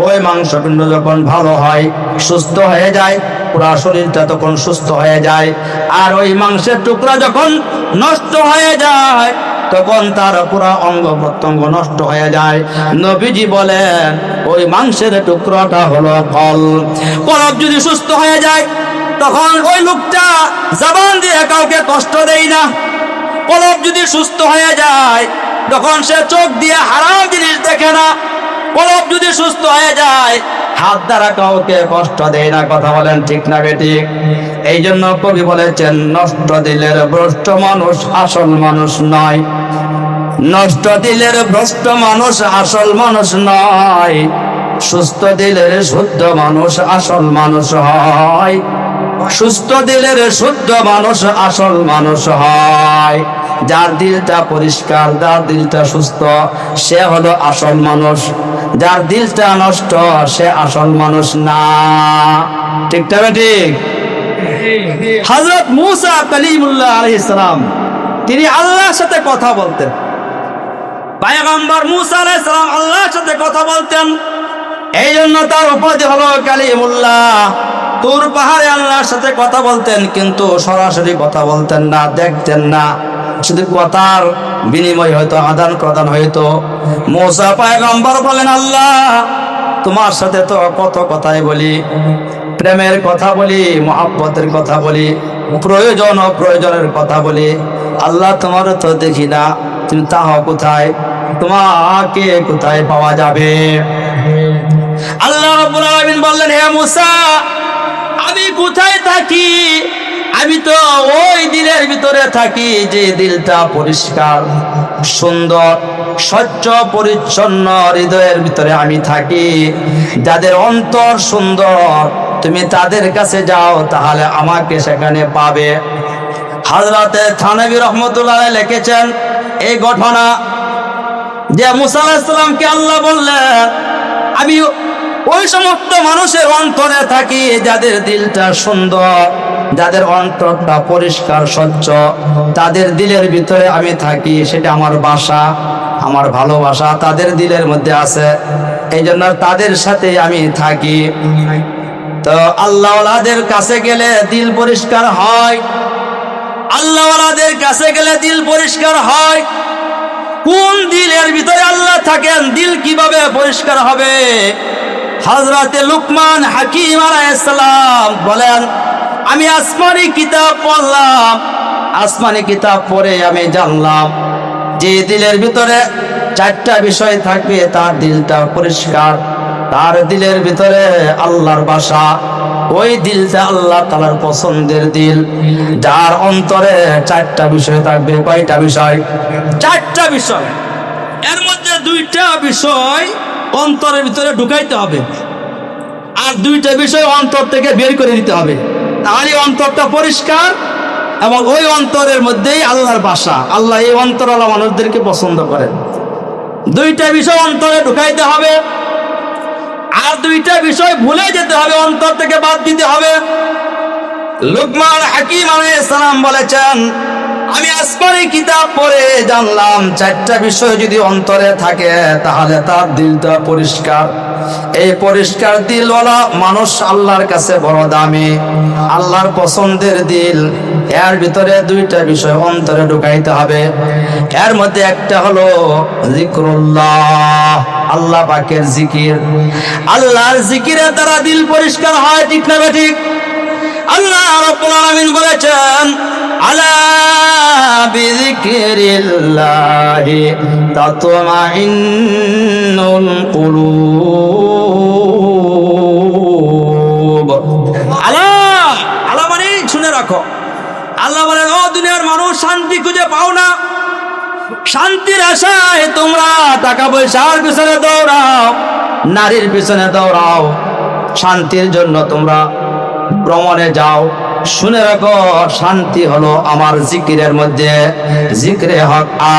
ওই মাংসপিণ্ড যখন ভালো হয়, সুস্থ হয়ে যায়, পুরা শরীরটা তখন সুস্থ হয়ে যায়। আর ওই মাংসের টুকরা যখন নষ্ট হয়ে যায়, তখন তার পুরা অঙ্গ প্রত্যঙ্গ নষ্ট হয়ে যায়। নবীজি বলেন, ওই মাংসের টুকরাটা হলো কলব। কলব যদি সুস্থ হয়ে যায়, তখন ওই লোকটা জবান দিয়ে কাউকে কষ্ট দেয় না। কলব যদি সুস্থ হয়ে যায়, তখন সে চোখ দিয়ে হারাম জিনিস দেখে না। কলব যদি সুস্থ হয়ে যায়, হাত দ্বারা কাউকে কষ্ট দেয় না। কথা বলেন ঠিক না বেঠিক? এই জন্য কবি বলেছেন, নষ্ট দিলের ভ্রষ্ট মানুষ আসল মানুষ নয়। নষ্ট দিলের ভ্রষ্ট মানুষ আসল মানুষ নয়। সুস্থ দিলের শুদ্ধ মানুষ আসল মানুষ হয়। সুস্থ দিলের শুদ্ধ মানুষ আসল মানুষ হয়। যার দিলটা পরিষ্কার, যার দিলটা সুস্থ, সে হলো আসল মানুষ। যার দিলটা নষ্ট, সে আসল মানুষ না। ঠিক না ঠিক? হযরত মূসা কালিমুল্লাহ আলাইহিস সালাম, তিনি আল্লাহর সাথে কথা বলতেন। পয়গম্বর মূসা আলাইহিস সালাম আল্লাহর সাথে কথা বলতেন। এই জন্য তার উপাধি হলো কালিমুল্লাহ। তুর পাহাড়ে আল্লাহর সাথে কথা বলতেন, কিন্তু সরাসরি কথা বলতেন না, দেখতেন না, শুধু কথার বিনিময় হয়তো, আদান প্রদান হয়তো। মূসা পয়গম্বর বলেন, আল্লাহ তোমার সাথে তো কত কথাই বলি, প্রেমের কথা বলি, মহব্বতের কথা বলি, প্রয়োজন অপ্রয়োজনের কথা বলি। আল্লাহ তোমারও তো দেখি না, তুমি তাহ কোথায়? তোমাকে কোথায় পাওয়া যাবে? আল্লাহ রাব্বুল আলামিন বললেন, হে মূসা, আমি কোথায় থাকি? আমি তো ওই দিলের ভিতরে থাকি যে দিলটা পরিষ্কার, সুন্দর, স্বচ্ছ, পরিচ্ছন্ন হৃদয়ের ভিতরে আমি থাকি। যাদের অন্তর সুন্দর, তুমি তাদের কাছে যাও, তাহলে আমাকে সেখানে পাবে। হযরতে থানভী রহমতুল্লাহ আলাইহি লিখেছেন এই ঘটনা, যে মূসা আলাইহিস সালামকে আল্লাহ বললেন, আমি ওই সমস্ত মানুষের অন্তরে থাকি যাদের দিলটা সুন্দর, যাদের অন্তরটা পরিষ্কার স্বচ্ছ, তাদের দিলের ভিতরে আমি থাকি। সেটা আমার বাসা, আমার ভালোবাসা তাদের দিলের মধ্যে আছে। এই জন্য তাদের সাথে আমি থাকি। তো আল্লাহওয়ালাদের কাছে গেলে দিল পরিষ্কার হয়। আল্লাহওয়ালাদের কাছে গেলে দিল পরিষ্কার হয়। কোন দিলের ভিতরে আল্লাহ থাকেন, দিল কিভাবে পরিষ্কার হবে? হযরতে লুকমান হাকিম আলাইহিস সালাম বলেন, আমি আসমানি কিতাব পড়লাম। আসমানি কিতাব পড়ে আমি জানলাম যে দিলের ভিতরে চারটা বিষয় থাকবে, তার দিলটা পরিষ্কার, তার দিলের ভিতরে আল্লাহর বাসা, ওই দিলটা আল্লাহ তাআলার পছন্দের দিল। যার অন্তরে চারটা বিষয় থাকবে। কয়টা বিষয়? চারটা বিষয়। এর মধ্যে দুইটা বিষয় অন্তরের ভিতরে ঢুকাইতে হবে, আর দুইটা বিষয় অন্তর থেকে বের করে দিতে হবে। তাহলে অন্তরটা পরিষ্কার, এবং ওই অন্তরের মধ্যেই আল্লাহর বাসা। আল্লাহ এই অন্তরওয়ালা মানুষদেরকে পছন্দ করেন। দুইটা বিষয় অন্তরে ঢুকাইতে হবে, আর দুইটা বিষয় ভুলে যেতে হবে, অন্তর থেকে বাদ দিতে হবে। লুকমান হাকিম আলাইহিস সালাম বলেছেন, আমি আসমানি কিতাব পড়ে জানলাম চারটা বিষয় যদি অন্তরে থাকে, তাহলে তার দিলটা পরিষ্কার। এই পরিষ্কার দিলওয়ালা মানুষ আল্লাহর কাছে বড় দামি, আল্লাহর পছন্দের দিল। এর ভিতরে দুইটা বিষয় অন্তরে ঢুকাইতে হবে। এর মধ্যে একটা হলো জিক্রুল্লাহ, আল্লাহ পাকের জিকির। আল্লাহর জিকিরের দ্বারা দিল পরিষ্কার হয়। ঠিক না ঠিক? আল্লাহ রাব্বুল আলামিন বলেছেন, আলা বিযিকরিল্লাহি তাতমাইন্নুল কুলুব। আল্লাহ, আল্লাহ মানে শুনে রাখো, আল্লাহ বলেন, ও দুনিয়ার মানুষ, শান্তি খুঁজে পাও না? শান্তির আশায় তোমরা টাকা পয়সার পিছনে দৌড়াও, নারীর পিছনে দৌড়াও, শান্তির জন্য তোমরা ভ্রমণে যাও। শুনে রাখো, শান্তি হলো আমার জিকিরের মধ্যে। জিকরে হক আ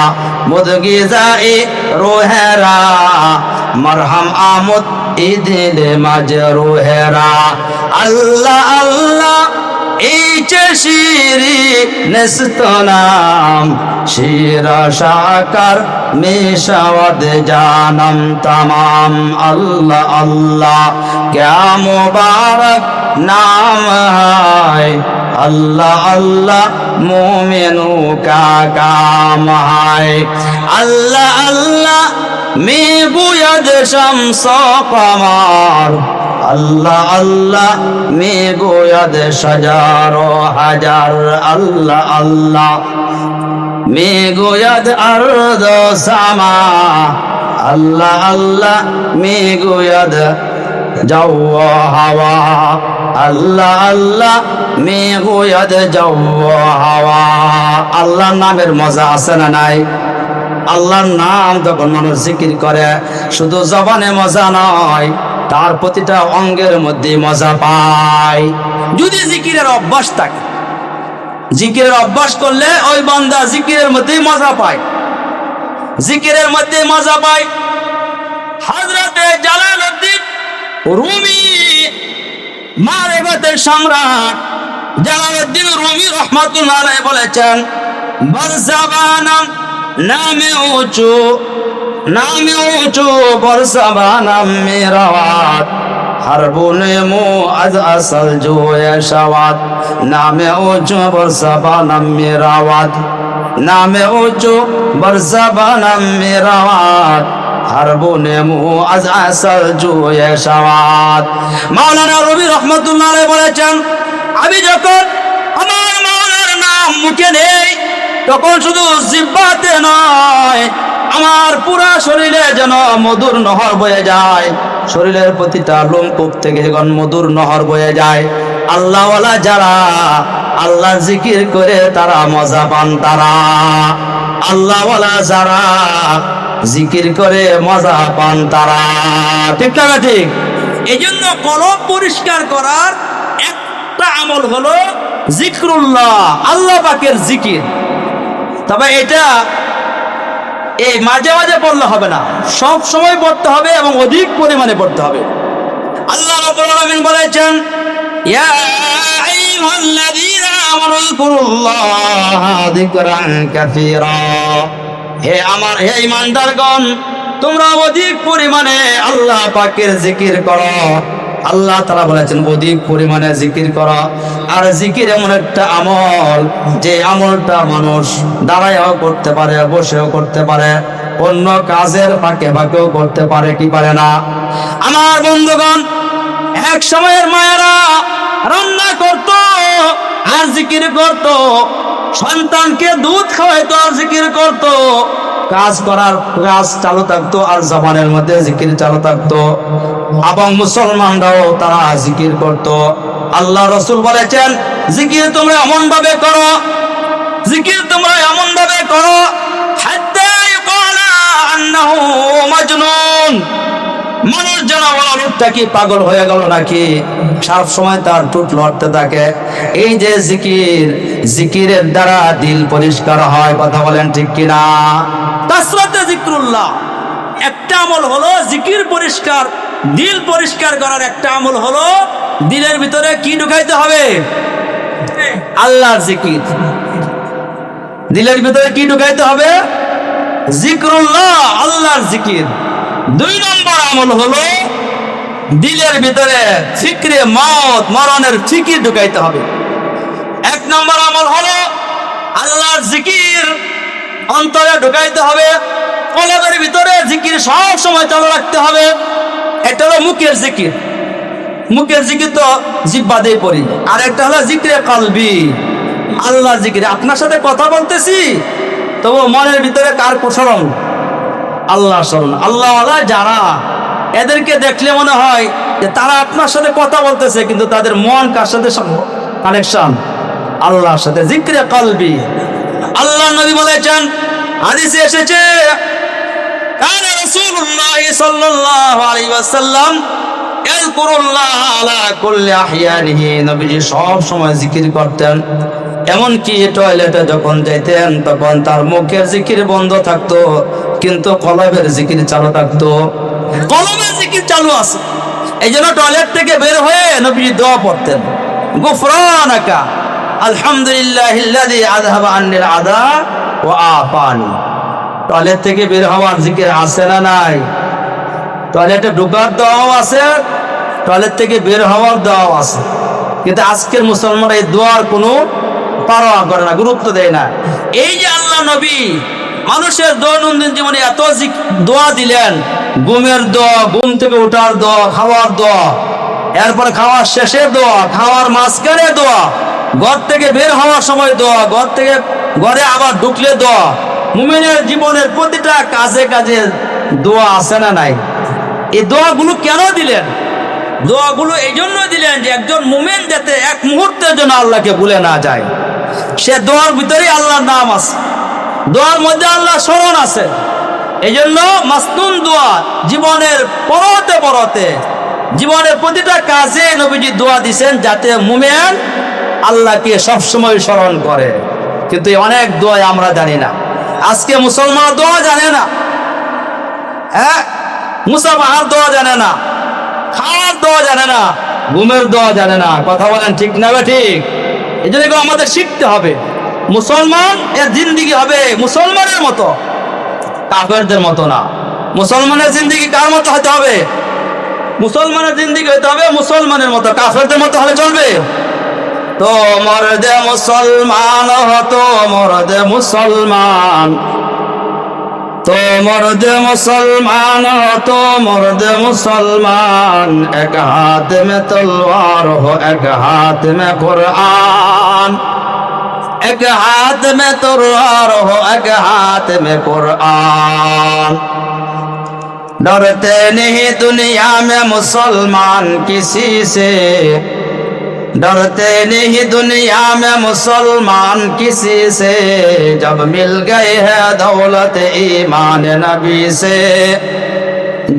মুদগি যাই রোহেরা, মারহাম আমদ ইদিলে মাজরুহেরা। আল্লাহ আল্লাহ এই যে শিরি নেস্তনাম, শিরা শাকার মেশাওয়াদ জানাম তামাম। আল্লাহ আল্লাহ ক্যা মুবারক नाम है, अल्लाह अल्लाह मोमिनों का काम है। अल्लाह अल्लाह में बुयद शम्स कमर, अल्लाह अल्लाह में बुयद शजार हजार। अल्लाह अल्लाह में गुयद अर्द समा, अल्लाह अल्लाह में गुयद যাও হাওয়া, আল্লাহ আল্লাহ মে গোয়াদ যাও হাওয়া। আল্লাহর নামের মজা আছে না নাই? আল্লাহর নাম যখন মানুষ জিকির করে, শুধু জবানে মজা নয়, তার প্রতিটা অঙ্গের মধ্যে মজা পায়। যদি জিকিরের অভ্যাস থাকে, জিকিরের অভ্যাস করলে ওই বান্দা জিকিরের মধ্যেই মজা পায়, জিকিরের মধ্যে মজা পায়। হযরতে জালালউদ্দিন রুমি, মারিফাতের সম্রাট জালালউদ্দিন রুমি রাহমাতুল্লাহ আলাইহি বলেছেন, বরজাবানাম নামে উঁচু, নামে উঁচু বরজাবানাম মেরাওয়াত, হারবুনে মু আজ আসল জোয়ে শাওয়াত। নামে উঁচু বরজাবানাম মেরাওয়াত, নামে উঁচু বরজাবানাম মেরাওয়াত, হারবুনে মু আজ আসল জোয়ে শাওয়াত। মাওলানা রুমি রাহমাতুল্লাহ আলাইহি বলেছেন, আমি যখন আমার মাওলার নাম মুখে নেই, তখন শুধু জিহ্বাতে নয়, আমার পুরা শরীরে যেন মধুর নহর বয়ে যায়। শরীরের প্রতিটা লোমকূপ থেকে যখন মধুর নহর বয়ে যায়। আল্লাহওয়ালা যারা আল্লাহ জিকির করে তারা মজা পান, তারা আল্লাহওয়ালা যারা জিকির করে মজা পান তারা। ঠিক না ঠিক? এই জন্য কলব পরিষ্কার করার একটা আমল হলো জিক্রুল্লাহ, আল্লাহ পাকের জিকির। তবে এটা এই মাঝে মাঝে পড়লে হবে না, সব সময় পড়তে হবে এবং অধিক পরিমাণে পড়তে হবে। আল্লাহ রাব্বুল আলামিন বলেছেন, ইয়া আইয়ুহাল্লাযীনা আমানু যিকুরুল্লাহা যিকরান কাসীরা। হে ঈমানদারগণ, তোমরা অধিক পরিমাণে আল্লাহ পাকের জিকির করো। আল্লাহ তাআলা বলেছেন অধিক পরিমাণে জিকির করো। আর জিকির এমন একটা আমল, যে আমলটা মানুষ দাঁড়ায়ও করতে পারে, বসেও করতে পারে, অন্য কাজের ফাঁকে ফাঁকেও করতে পারে, কি পারে না? আমার বন্ধুগণ, এক সময়ের মায়েরা রান্না করত আর জিকির করত, সন্তানকে দুধ খাওয়াইতো আর জিকির করত, কাজ করার কাজ চালু থাকতো আর জবানের মধ্যে জিকির চালু থাকতো। এবং মুসলমানরাও তারা জিকির করত। আল্লাহ রাসূল বলেছেন, জিকির তোমরা এমন ভাবে করো, জিকির তোমরা এমন ভাবে করো হাত্তা ইয়াকুলা আন্নাহু মাজনুন। মানুষ যেন বলে লোকটা কি পাগল হয়ে গেল নাকি, সব সময় তার ঠোঁট লড়তে থাকে। এই যে জিকির, জিকিরের দ্বারা দিল পরিষ্কার হয়, কথা বলেন ঠিক কিনা? তাসরাতে জিক্রুল্লাহ একটা আমল হলো জিকির পরিষ্কার, দিল পরিষ্কার করার একটা আমল হলো দিলের ভিতরে কি ঢুকাইতে হবে? আল্লাহর জিকির। দিলের ভিতরে কি ঢুকাইতে হবে? জিক্রুল্লাহ, আল্লাহর জিকির। 2 নম্বর আমল হলো দিলের ভিতরে ফিকরে মওত, মরণের ফিকির ঢুকাইতে হবে। 1 নম্বর আমল হলো আল্লাহর জিকির অন্তরে ঢুকাইতে হবে, কলবের ভিতরে জিকির সব সময় চালু রাখতে হবে। এটা হলো মুখের জিকির। মুখের জিকির তো জিহ্বা দিয়ে পড়ি। আর একটা হলো জিকরে কলবি, আল্লাহর জিকির। আপনার সাথে কথা বলতেছি, তবু মনের ভিতরে কার স্মরণ? আল্লাহ স্মরণ। আল্লাহওয়ালা যারা, এদেরকে দেখলে মনে হয় যে তারা আপনার সাথে কথা বলতেছে, কিন্তু তাদের মন কার সাথে কানেকশন? আল্লাহর সাথে। জিকরে কলবি। আল্লাহ নবী বলেছেন, হাদিসে এসেছে, কানা রাসূলুল্লাহ সাল্লাল্লাহু আলাইহি ওয়াসাল্লাম ইয়াযকুরুল্লাহ আলা কুল্লি আহইয়ানিহি। নবীজি সব সময় জিকির করতেন। এমনকি টয়লেটে যখন যাইতেন তখন তার মুখের জিকির বন্ধ থাকতো, কিন্তু কলবের জিকির চালু থাকতো। কলবের জিকির চালু আছে, এই জন্য টয়লেট থেকে বের হয়ে নবীজি দোয়া পড়তেন, গুফরানাকা আলহামদুলিল্লাহিল্লাযী আযহাবা আন্নিল আদা ওয়া আফানি। টয়লেট থেকে বের হওয়ার জিকির আছে না নাই? টয়লেটে ঢোকার দোয়াও আছে, টয়লেট থেকে বের হওয়ার দোয়াও আছে। কিন্তু আজকের মুসলমানরা এই দোয়ার কোনো পারোয়া করে না, গুরুত্ব দেয় না। এই যে আল্লাহ নবী মানুষের দৈনন্দিন জীবনে এত দোয়া দিলেন, ঘুমের দোয়া, ঘুম থেকে ওঠার দোয়া, খাওয়ার দোয়া, এরপরে খাওয়ার শেষে দোয়া, খাওয়ার মাঝখানে দোয়া, ঘর থেকে বের হওয়ার সময় দোয়া, ঘর থেকে ঘরে আবার ঢুকলে দোয়া। মুমিনের জীবনের প্রতিটা কাজে কাজে দোয়া আছে না নাই? এই দোয়াগুলো কেন দিলেন? দোয়াগুলো এই জন্য দিলেন যে একজন মুমিন যাতে এক মুহূর্তের জন্য আল্লাহকে ভুলে না যায়। সে দোয়ার ভিতরেই আল্লাহর নাম আছে, দোয়ার মধ্যে আল্লাহর স্মরণ আছে। এই জন্য মাসনুন দোয়া জীবনের পরতে পরতে জীবনের প্রতিটা কাজে নবীজি দোয়া দিছেন যাতে মুমিন আল্লাহকে সবসময় স্মরণ করে। কিন্তু অনেক দোয়া আমরা জানি না। আজকে মুসলমান দোয়া জানে না, হ্যাঁ, মুসাফাহার দোয়া জানে না, খাওয়ার দোয়া জানে না, ঘুমের দোয়া জানে না। কথা বলেন ঠিক না ঠিক? এই জন্য আমাদের শিখতে হবে। মুসলমান এর জিন্দিগি হবে মুসলমানের মতো, কাফেরদের মতো না। মুসলমানের জিন্দিগি কার মতো হতে হবে? মুসলমানের জিন্দিগি হতে হবে মুসলমানের মতো, কাফেরদের মতো হলে চলবে? তো মরদে মুসলমান হতো মরদে মুসলমান, তো মরদে মুসলমান হতো মরদে মুসলমান, এক হাত মে তলवार हो एक हाथ में कुरान, एक हाथ में तलवार हो एक हाथ में कुरान। डरते नहीं दुनिया में मुसलमान किसी से, डरते नहीं दुनिया में मुसलमान किसी से, जब मिल गए है दौलत ईमान नबी से,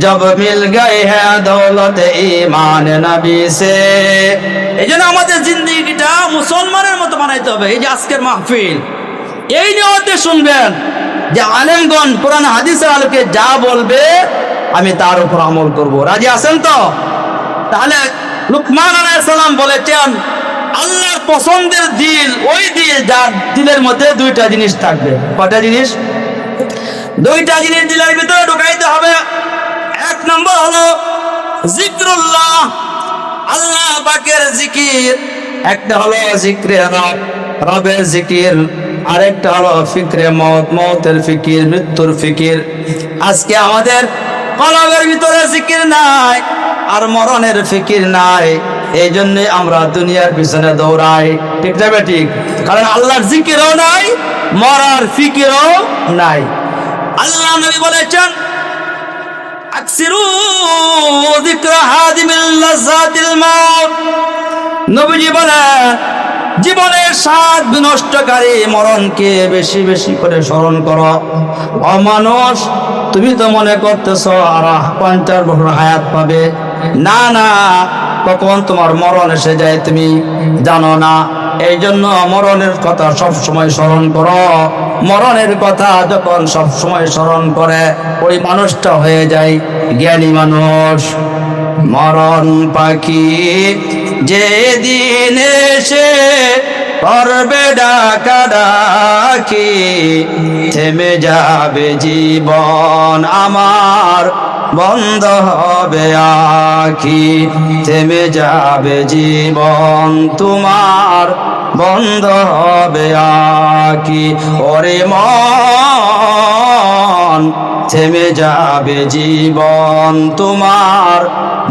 जब मिल गए है दौलत ईमान नबी से। এই জন্য আমাদের জিন্দিগিটা মুসলমানের মতো বানাইতে হবে। এই যে আজকের মাহফিল, এই নিয়তে শুনবেন যে আলেমগণ কোরআন হাদিসের আলোকে যা বলবে আমি তার উপর আমল করব। রাজি আছেন তো? তাহলে লুকমান আলাইহিস সালাম বলেছেন আল্লাহর পছন্দের দিল ওই দিল যার দিলের মধ্যে দুইটা জিনিস থাকবে। কয়টা জিনিস? দুইটা জিনিস দিলের ভিতরে ঢুকাইতে হবে। এক নম্বর হলো জিক্রুল্লাহ, আল্লাহ পাকের জিকির। একটা হলো জিক্রে রব, রবের জিকির। আরেকটা হলো ফিক্রে মওত, মওতের ফিকির, মৃত্যুর ফিকির। আজকে আমাদের কলবের ভিতরে জিকির নাই আর মরণের ফিকির নাই। এই জন্য আমরা দুনিয়ার পিছনে দৌড়াই। ঠিক না ঠিক? কারণ আল্লাহর জিকিরও নাই, মরার ফিকিরও নাই। আল্লাহ নবী বলেছেন আকসিরু যিকরা হাদিমিল লাযাতিল মাউত। নবীজি বলেন জীবনের স্বাদ বিনষ্টকারী মরণকে বেশি বেশি করে স্মরণ করো। অমানুষ, তুমি তো মনে করতেছো আর 50 বছর হায়াত পাবে। না না, কখন তোমার মরণ এসে যায় তুমি জানো না। এই জন্য মরণের কথা সব সময় স্মরণ করো। মরণের কথা যখন সব সময় স্মরণ করে ওই মানুষটা হয়ে যায় জ্ঞানী মানুষ। মরণ পাখি যেদিন এসে করবে ডাকাডাকি, থেমে যাবে জীবন আমার, বন্ধ হবে আখি। থেমে যাবে জীবন তোমার, বন্ধ হবে আখি। ওরে মন, থেমে যাবে জীবন তোমার,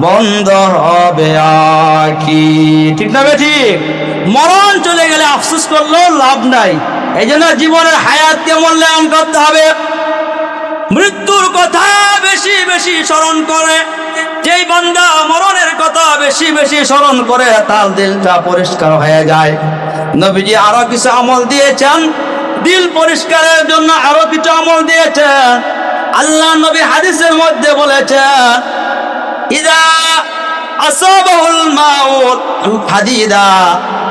বন্ধ হবে আখি। ঠিক না ঠিক? মরণ চলে গেলে আফসোস করলেও লাভ নাই। এই জন্য জীবনের হায়াতকে মূল্যায়ন করতে হবে। মৃত্যুর কথা বেশি বেশি স্মরণ করে যেই বান্দা মরণের কথা বেশি বেশি স্মরণ করে তার দিলটা পরিষ্কার হয়ে যায়। নবীজি আরো কিছু আমল দিয়েছেন, দিল পরিষ্কারের জন্য আরো কিছু আমল দিয়েছেন। আল্লাহ নবী হাদিসের মধ্যে বলেছেন ইদা আসাবাহুল মাউত হাদিদা,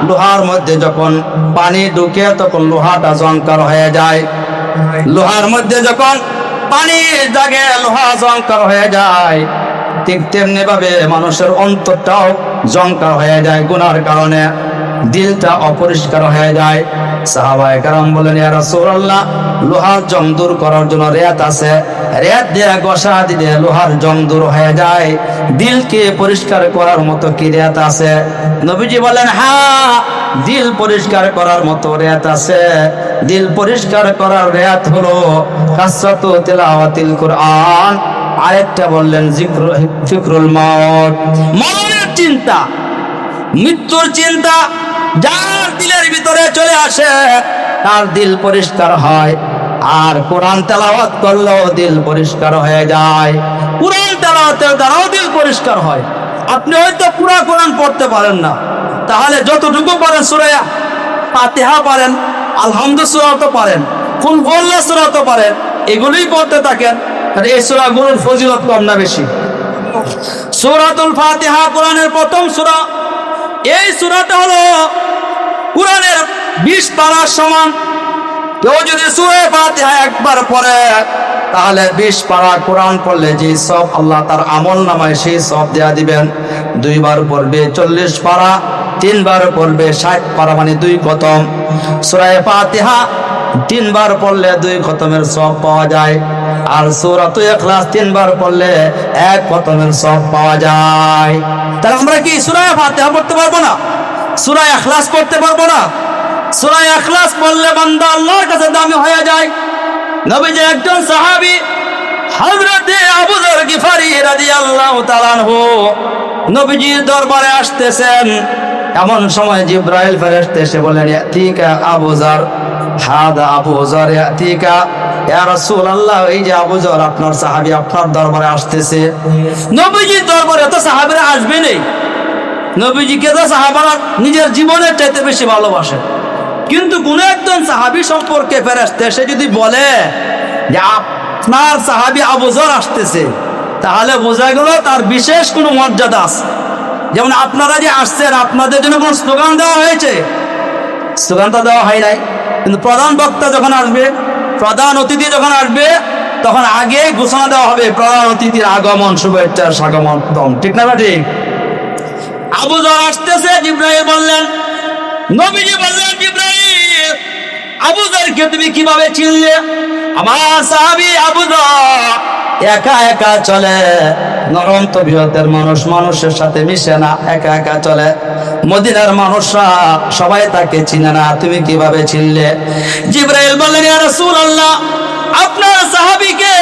লোহার মধ্যে যখন পানি ঢুকে তখন লোহাটা জংকার হয়ে যায়। লোহার মধ্যে যখন পানি জাগে লোহা জংকার হয়ে যায়। ঠিক তেমনি ভাবে মানুষের অন্তরটাও জংকার হয়ে যায় গুনার কারণে, দিলটা অপরিষ্কার হয়ে যায়। সাহাবায়ে কেরাম বলেন ইয়া রাসূলুল্লাহ, লোহার জং দূর করার জন্য রেত আছে, রেত দিয়ে ঘষা দিলে লোহার জং দূর হয়ে যায়। দিলকে পরিষ্কার করার মতো কি রেত আছে? নবীজি বলেন হ্যাঁ, দিল পরিষ্কার করার মতো রেত আছে। দিল পরিষ্কার করার রেত হলো কাসরাতু তিলাওয়াতিল কুরআন। আরেকটা বললেন ফিকরুল মাউত, মরণের চিন্তা, মৃত্যুর চিন্তা যার দিলের ভিতরে চলে আসে তার দিল পরিষ্কার হয়। আর কোরআন তেলাওয়াত করলেও দিল পরিষ্কার হয়ে যায়। কোরআন তেলাওয়াতের দ্বারাও দিল পরিষ্কার হয়। আপনি হয়তো পুরা কোরআন পড়তে পারেন না, তাহলে যতটুকু পারেন সূরা ফাতিহা পারেন, আলহামদুলিল্লাহ সূরা তো পারেন, কুল হুয়াল্লাহ সূরা তো পারেন, এগুলোই পড়তে থাকেন। এই সূরাগুলোর ফজিলত কম না বেশি? সূরাতুল ফাতিহা কোরআনের প্রথম সূরা। এই সূরাটা হলো কোরআনের 20 পারার সমান। কেউ যদি সূরা ফাতিহা একবার পড়ে তাহলে 20 পারা কোরআন পড়লে যে সব আল্লাহ তার আমল নামায় সেই সব দেয়া দিবেন। 2 বার পড়বে 40 পারা, 3 বার পড়বে 60 পারা, মানে 2 খতম। সূরা ফাতিহা 3 বার পড়লে 2 খতমের সব পাওয়া যায়। আর সূরাতুল ইখলাস 3 বার পড়লে 1 খতমের সব পাওয়া যায়। তাহলে আমরা কি সূরা ফাতিহা পড়তে পারবো না? সূরা ইখলাস পড়তে পারবো না? সূরা ইখলাস পড়লে বান্দা আল্লাহর কাছে দামি হয়ে যায়। নবীজি একজন সাহাবী হযরত আবু যর গিফারি রাদিয়াল্লাহু তাআলা আনহু নবীজির দরবারে আসতেছেন। এমন সময় জিবরাইল ফেরেশতা এসে বলেন, ইয়াতিকা আবু যর, হাদা আবু যর ইয়াতিকা ইয়া রাসূলুল্লাহ, এই যে আবু যর আপনার সাহাবী আপনার দরবারে আসতেছে। নবীজির দরবারে তো সাহাবীরা আসবেনই। নবীজিকে তো সাহাবারা নিজের জীবনের চাইতে বেশি ভালোবাসে। কিন্তু কোন একজন সাহাবী সম্পর্কে ফেরেশতা এসে যদি বলে যে আপনার সাহাবী আবু যর আসতেছে, তাহলে বোঝা গেল তার বিশেষ কোনো মর্যাদা আছে। যেমন আপনারা যে আসছেন, আপনাদের জন্য কোনো স্লোগান দেওয়া হয়েছে? স্লোগানটা দেওয়া হয় নাই। কিন্তু প্রধান বক্তা যখন আসবে, প্রধান অতিথি যখন আসবে, তখন আগে ঘোষণা দেওয়া হবে প্রধান অতিথির আগমন, শুভেচ্ছার স্বাগতম। ঠিক না ঠিক? আবু যর আসতেছে, জিবরাইল বললেন, নবীজি বললেন, জিবরাইল আবু যরকে তুমি কিভাবে চিনলে? আমার সাহাবী আবু যর একা একা চলে, নরম তবিয়তের মানুষ, মানুষের সাথে মিশে না, একা একা চলে। মদিনার মানুষরা সবাই তাকে চিনে না, তুমি কিভাবে চিনলে? জিবরাইল বললেন, ইয়া রাসূলুল্লাহ, আপনার সাহাবীকে,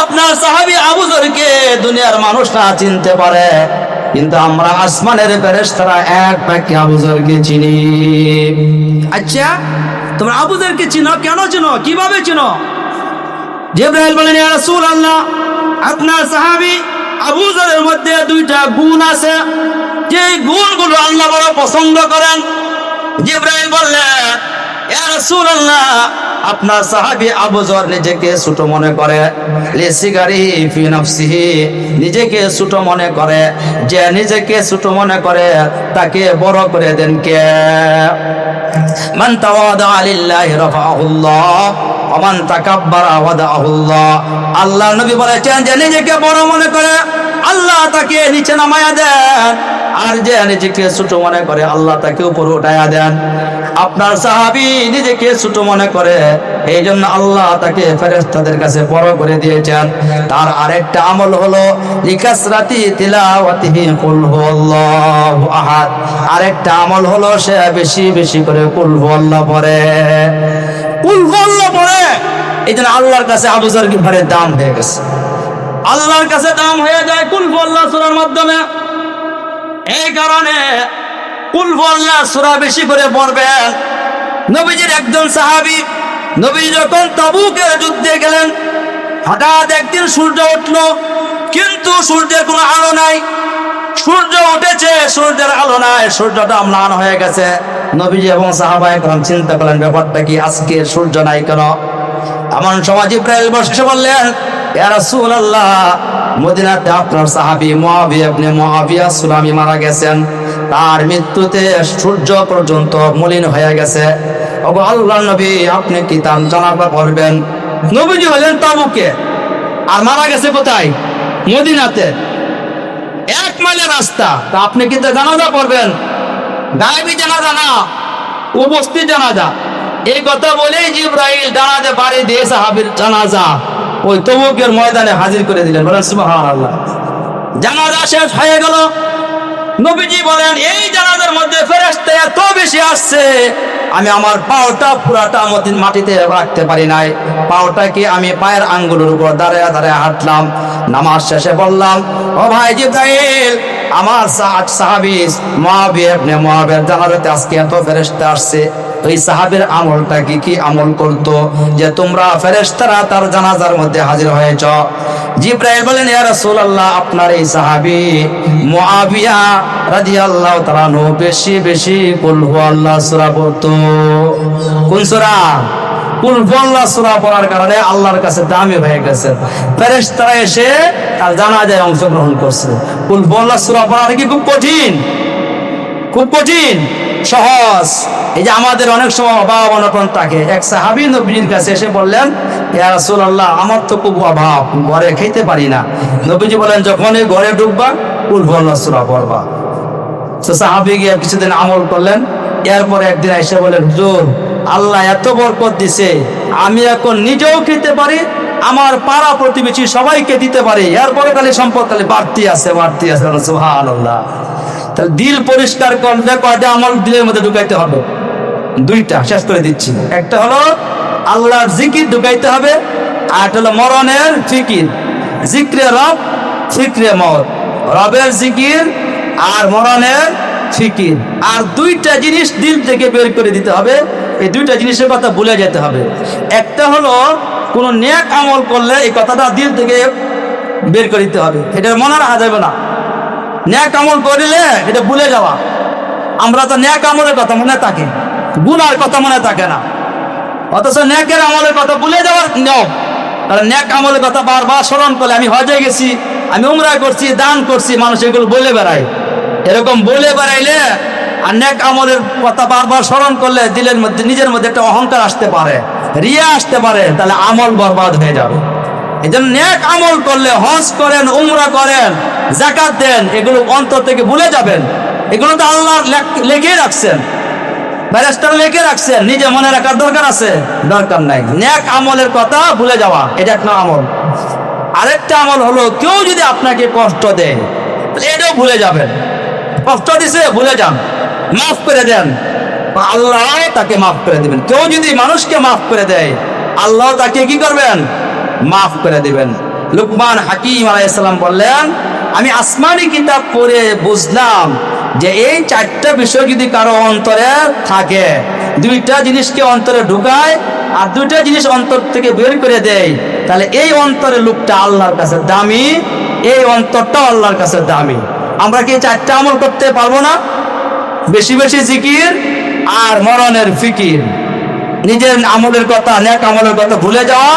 আপনার সাহাবী আবু যরকে দুনিয়ার মানুষরা চিনতে পারে, কিন্তু আমরা আসমানের ফেরেশতারা এক বাক্যে আবু যরকে চিনি। আচ্ছা, তোমরা আবু যরকে চিনো, কেন চিনো, কিভাবে চিনো? জিবরাইল বলেন, ইয়া রাসূলুল্লাহ, আপনার সাহাবী আবু যরের মধ্যে 2টা গুণ আছে, যে গুণগুলো আল্লাহ বড় পছন্দ করেন। জিবরাইল বললেন, ইয়া রাসূলুল্লাহ, আপনার সাহাবী আবু যর নিজেকে ছোট মনে করে, লিসিগারি ফি নাফসিহি, নিজেকে ছোট মনে করে। যে নিজেকে ছোট মনে করে তাকে বড় করে দেন কে? মান তাওয়াদা লিল্লাহি রাফাহুল্লাহ ওয়া মান তাকাব্বারা ওয়াদাহুল্লাহ। আল্লাহ নবী বলেছেন, যে নিজেকে বড় মনে করে আল্লাহ তাকে নিচে নামায়া দেন, আর যে নিজেকে ছোট মনে করে আল্লাহ তাকে উপরে উঠায়া দেন। আপনার সাহাবী নিজেকে ছোট মনে করে, এই জন্য আল্লাহ তাকে ফেরেশতাদের কাছে বড় করে দিয়েছেন। তার আরেকটা আমল হলো লিকাসরাতি তিলাওয়াতিহি কুল হুয়াল্লাহু আহাদ। আরেকটা আমল হলো সে বেশি বেশি করে কুল হুয়াল্লাহ পড়ে, কুল হুয়াল্লাহ পড়ে। এই জন্য আল্লাহর কাছে আবু যর গিফারের দাম হয়ে গেছে, আল্লাহর কাছে দাম হয়ে যায় কুল হুয়াল্লাহ সূরার মাধ্যমে। এই কারণে কুল হুয়াল্লাহ সূরা বেশি করে পড়বেন। নবীজির একজন সাহাবী, নবীজি যখন তাবুকের যুদ্ধে গেলেন, হঠাৎ একদিন সূর্য উঠলো, কিন্তু সূর্যের কোনো আলো নাই। সূর্য উঠেছে, সূর্যের আলো নাই, সূর্যটা ম্লান হয়ে গেছে। নবীজি এবং সাহাবায়ে কেরাম চিন্তা করলেন, ব্যাপারটা কি, আজকে সূর্য নাই কেন? এমন সময় জিবরাইল বসে বললেন, ইয়া রাসূলুল্লাহ, মদিনাতে আপনার সাহাবী মুআবিয়া ইবনে মুআবিয়া সুলামি মারা গেছেন, তার মৃত্যুতে সূর্য পর্যন্ত মলিন হয়ে গেছে। ওগো আল্লাহর নবী, আপনি কি তার জানাজা পড়বেন? নবীজি হলেন তাবুকে, আর মারা গেছে কোথায়? মদিনাতে, 1 মাইলের রাস্তা। তা আপনি কি জানাজা পড়বেন? গায়েবী জানাজা না, উপস্থিত জানাজা। এই কথা বলেই জিবরাইল জানাজা বাড়ি দিয়ে সাহাবীর জানাজা ওই তাবুকের ময়দানে হাজির করে দিলেন। বলেন সুবহানাল্লাহ। জানাজা শেষ হয়ে গেল। নবীজি বলেন, এই জানাজার মধ্যে ফেরেশতা এত বেশি আসছে, আমি আমার পাওটা পুরাটা মাটিতে রাখতে পারি নাই। পাওটাকে আমি পায়ের আঙ্গুলের উপর দাঁড়ায় দাঁড়ায় হাঁটলাম। নামাজ শেষে বললাম, ও ভাই জিবরাইল, আমার সাহাবী মুআবিয়া ইবনে মুআবিয়ার জানাজাতে আজকে এত ফেরেশতা আসছে। ওই সাহাবীর আমলটা কি আমল করতো যে তোমরা ফেরেশতারা তার জানাজার মধ্যে হাজির হয়েছ? জিবরাইল বলেন, ইয়া রাসূলুল্লাহ, আপনার এই সাহাবী মুআবিয়া রাদিয়াল্লাহু তাআলা আনহু বেশি বেশি কুল হুয়াল্লাহু সূরা পড়তো। কোন সূরা? কুল হুয়াল্লাহু সূরা পড়ার কারণে আল্লাহর কাছে দামি হয়ে গেছে। ফেরেশতারা এসে তার জানাজায় অংশগ্রহণ করছে। কুল হুয়াল্লাহু সূরা পড়াটা কি খুব কঠিন? খুব কঠিন? সহজ? এই যে আমাদের অনেক সময় অভাব অনটন থাকে। এক সাহাবী নবীর কাছে এসে বললেন, ইয়া রাসূলুল্লাহ, আমার তো খুব অভাব, ঘরে খেতে পারি না। নবীজি বলেন, যখনই ঘরে ঢুকবা কুল হুয়াল্লাহু সূরা পড়বা। তো সাহাবী গিয়ে কিছুদিন আমল করলেন। এরপরে একদিন এসে বলেন, হুজুর, আল্লাহ এত বরকত দিছে, আমি এখন নিজেও খেতে পারি, আমার পাড়া প্রতিবেশী সবাইকে দিতে পারি, এরপরে খালি সম্পদ খালি বাড়তি আছে, বাড়তি আছে। সুবহানাল্লাহ। তাহলে দিল পরিষ্কার করলে কয়টা আমল দিলের মধ্যে ঢুকাইতে হবে? দুইটা, শেষ করে দিচ্ছি। একটা হলো আল্লাহর জিকির ঢুকাইতে হবে, আর একটা হলো মরণের ফিকির। জিক্রে রব, ফিক্রে মত। রবের জিকির আর মরণের ফিকির, আর দুইটা জিনিস দিল থেকে বের করে দিতে হবে। এই দুইটা জিনিসের কথা ভুলে যেতে হবে। একটা হলো কোন নেক আমল করলে এই কথাটা দিল থেকে বের করে দিতে হবে, এটা মনে রাখা যাবে না। নেক আমল করিলে এটা ভুলে যাওয়া। আমরা তো নেক আমলের কথা মনে থাকে, গুনার কথা মনে থাকে না, অথচ নেকের আমলের কথা ভুলে যাওয়ার নিয়ম। তাহলে নেক আমলের কথা বারবার স্মরণ করলে, আমি হজে গেছি, আমি উমরা করছি, দান করছি, মানুষ এগুলো বলে বেড়ায়। এরকম বলে বেড়াইলে আর নেক আমলের কথা বারবার স্মরণ করলে দিলের মধ্যে, নিজের মধ্যে একটা অহংকার আসতে পারে, রিয়া আসতে পারে, তাহলে আমল বরবাদ হয়ে যাবে। এই জন্য নেক আমল করলে, হজ করেন, উমরা করেন, যাকাত দেন, এগুলো অন্তর থেকে ভুলে যাবেন। এগুলো তো আল্লাহ লেখে রাখছেন, ফেরেশতারা লেখে রাখছেন, নিজে মনে রাখার দরকার আছে? দরকার নাই। নেক আমলের কথা ভুলে যাওয়া, এটা একটা আমল। আরেকটা আমল হলো, কেউ যদি আপনাকে কষ্ট দেয়, তাহলে এটাও ভুলে যাবেন। কষ্ট দিছে, ভুলে যান, মাফ করে দেন, আল্লাহ তাকে মাফ করে দিবেন। কেউ যদি মানুষকে মাফ করে দেয়, আল্লাহ তাকে কি করবেন? মাফ করে দিবেন। লুকমান হাকিম আলাইহিস সালাম বললেন, আমি আসমানি কিতাব পড়ে বুঝলাম যে এই চারটা বিষয় যদি কারো অন্তরে থাকে, দুইটা জিনিসকে অন্তরে ঢুকায় আর দুইটা জিনিস অন্তর থেকে বের করে দেয়, তাহলে এই অন্তরের লোকটা আল্লাহর কাছে দামি, এই অন্তরটাও আল্লাহর কাছে দামি। আমরা কি চারটা আমল করতে পারবো না? বেশি বেশি জিকির আর মরণের ফিকির, নিজের আমলের কথা, নেক আমলের কথা ভুলে যাওয়া,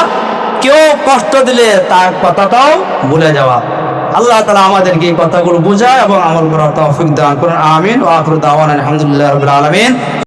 কেউ কষ্ট দিলে তার কথাটাও ভুলে যাওয়া। আল্লাহ তাআলা আমাদেরকে এই কথাগুলো বোঝায় এবং আমল করার তৌফিক দান করুন। আমিন। ওয়া আখিরু দাওয়ানা আলহামদুলিল্লাহি রাব্বিল আলামিন।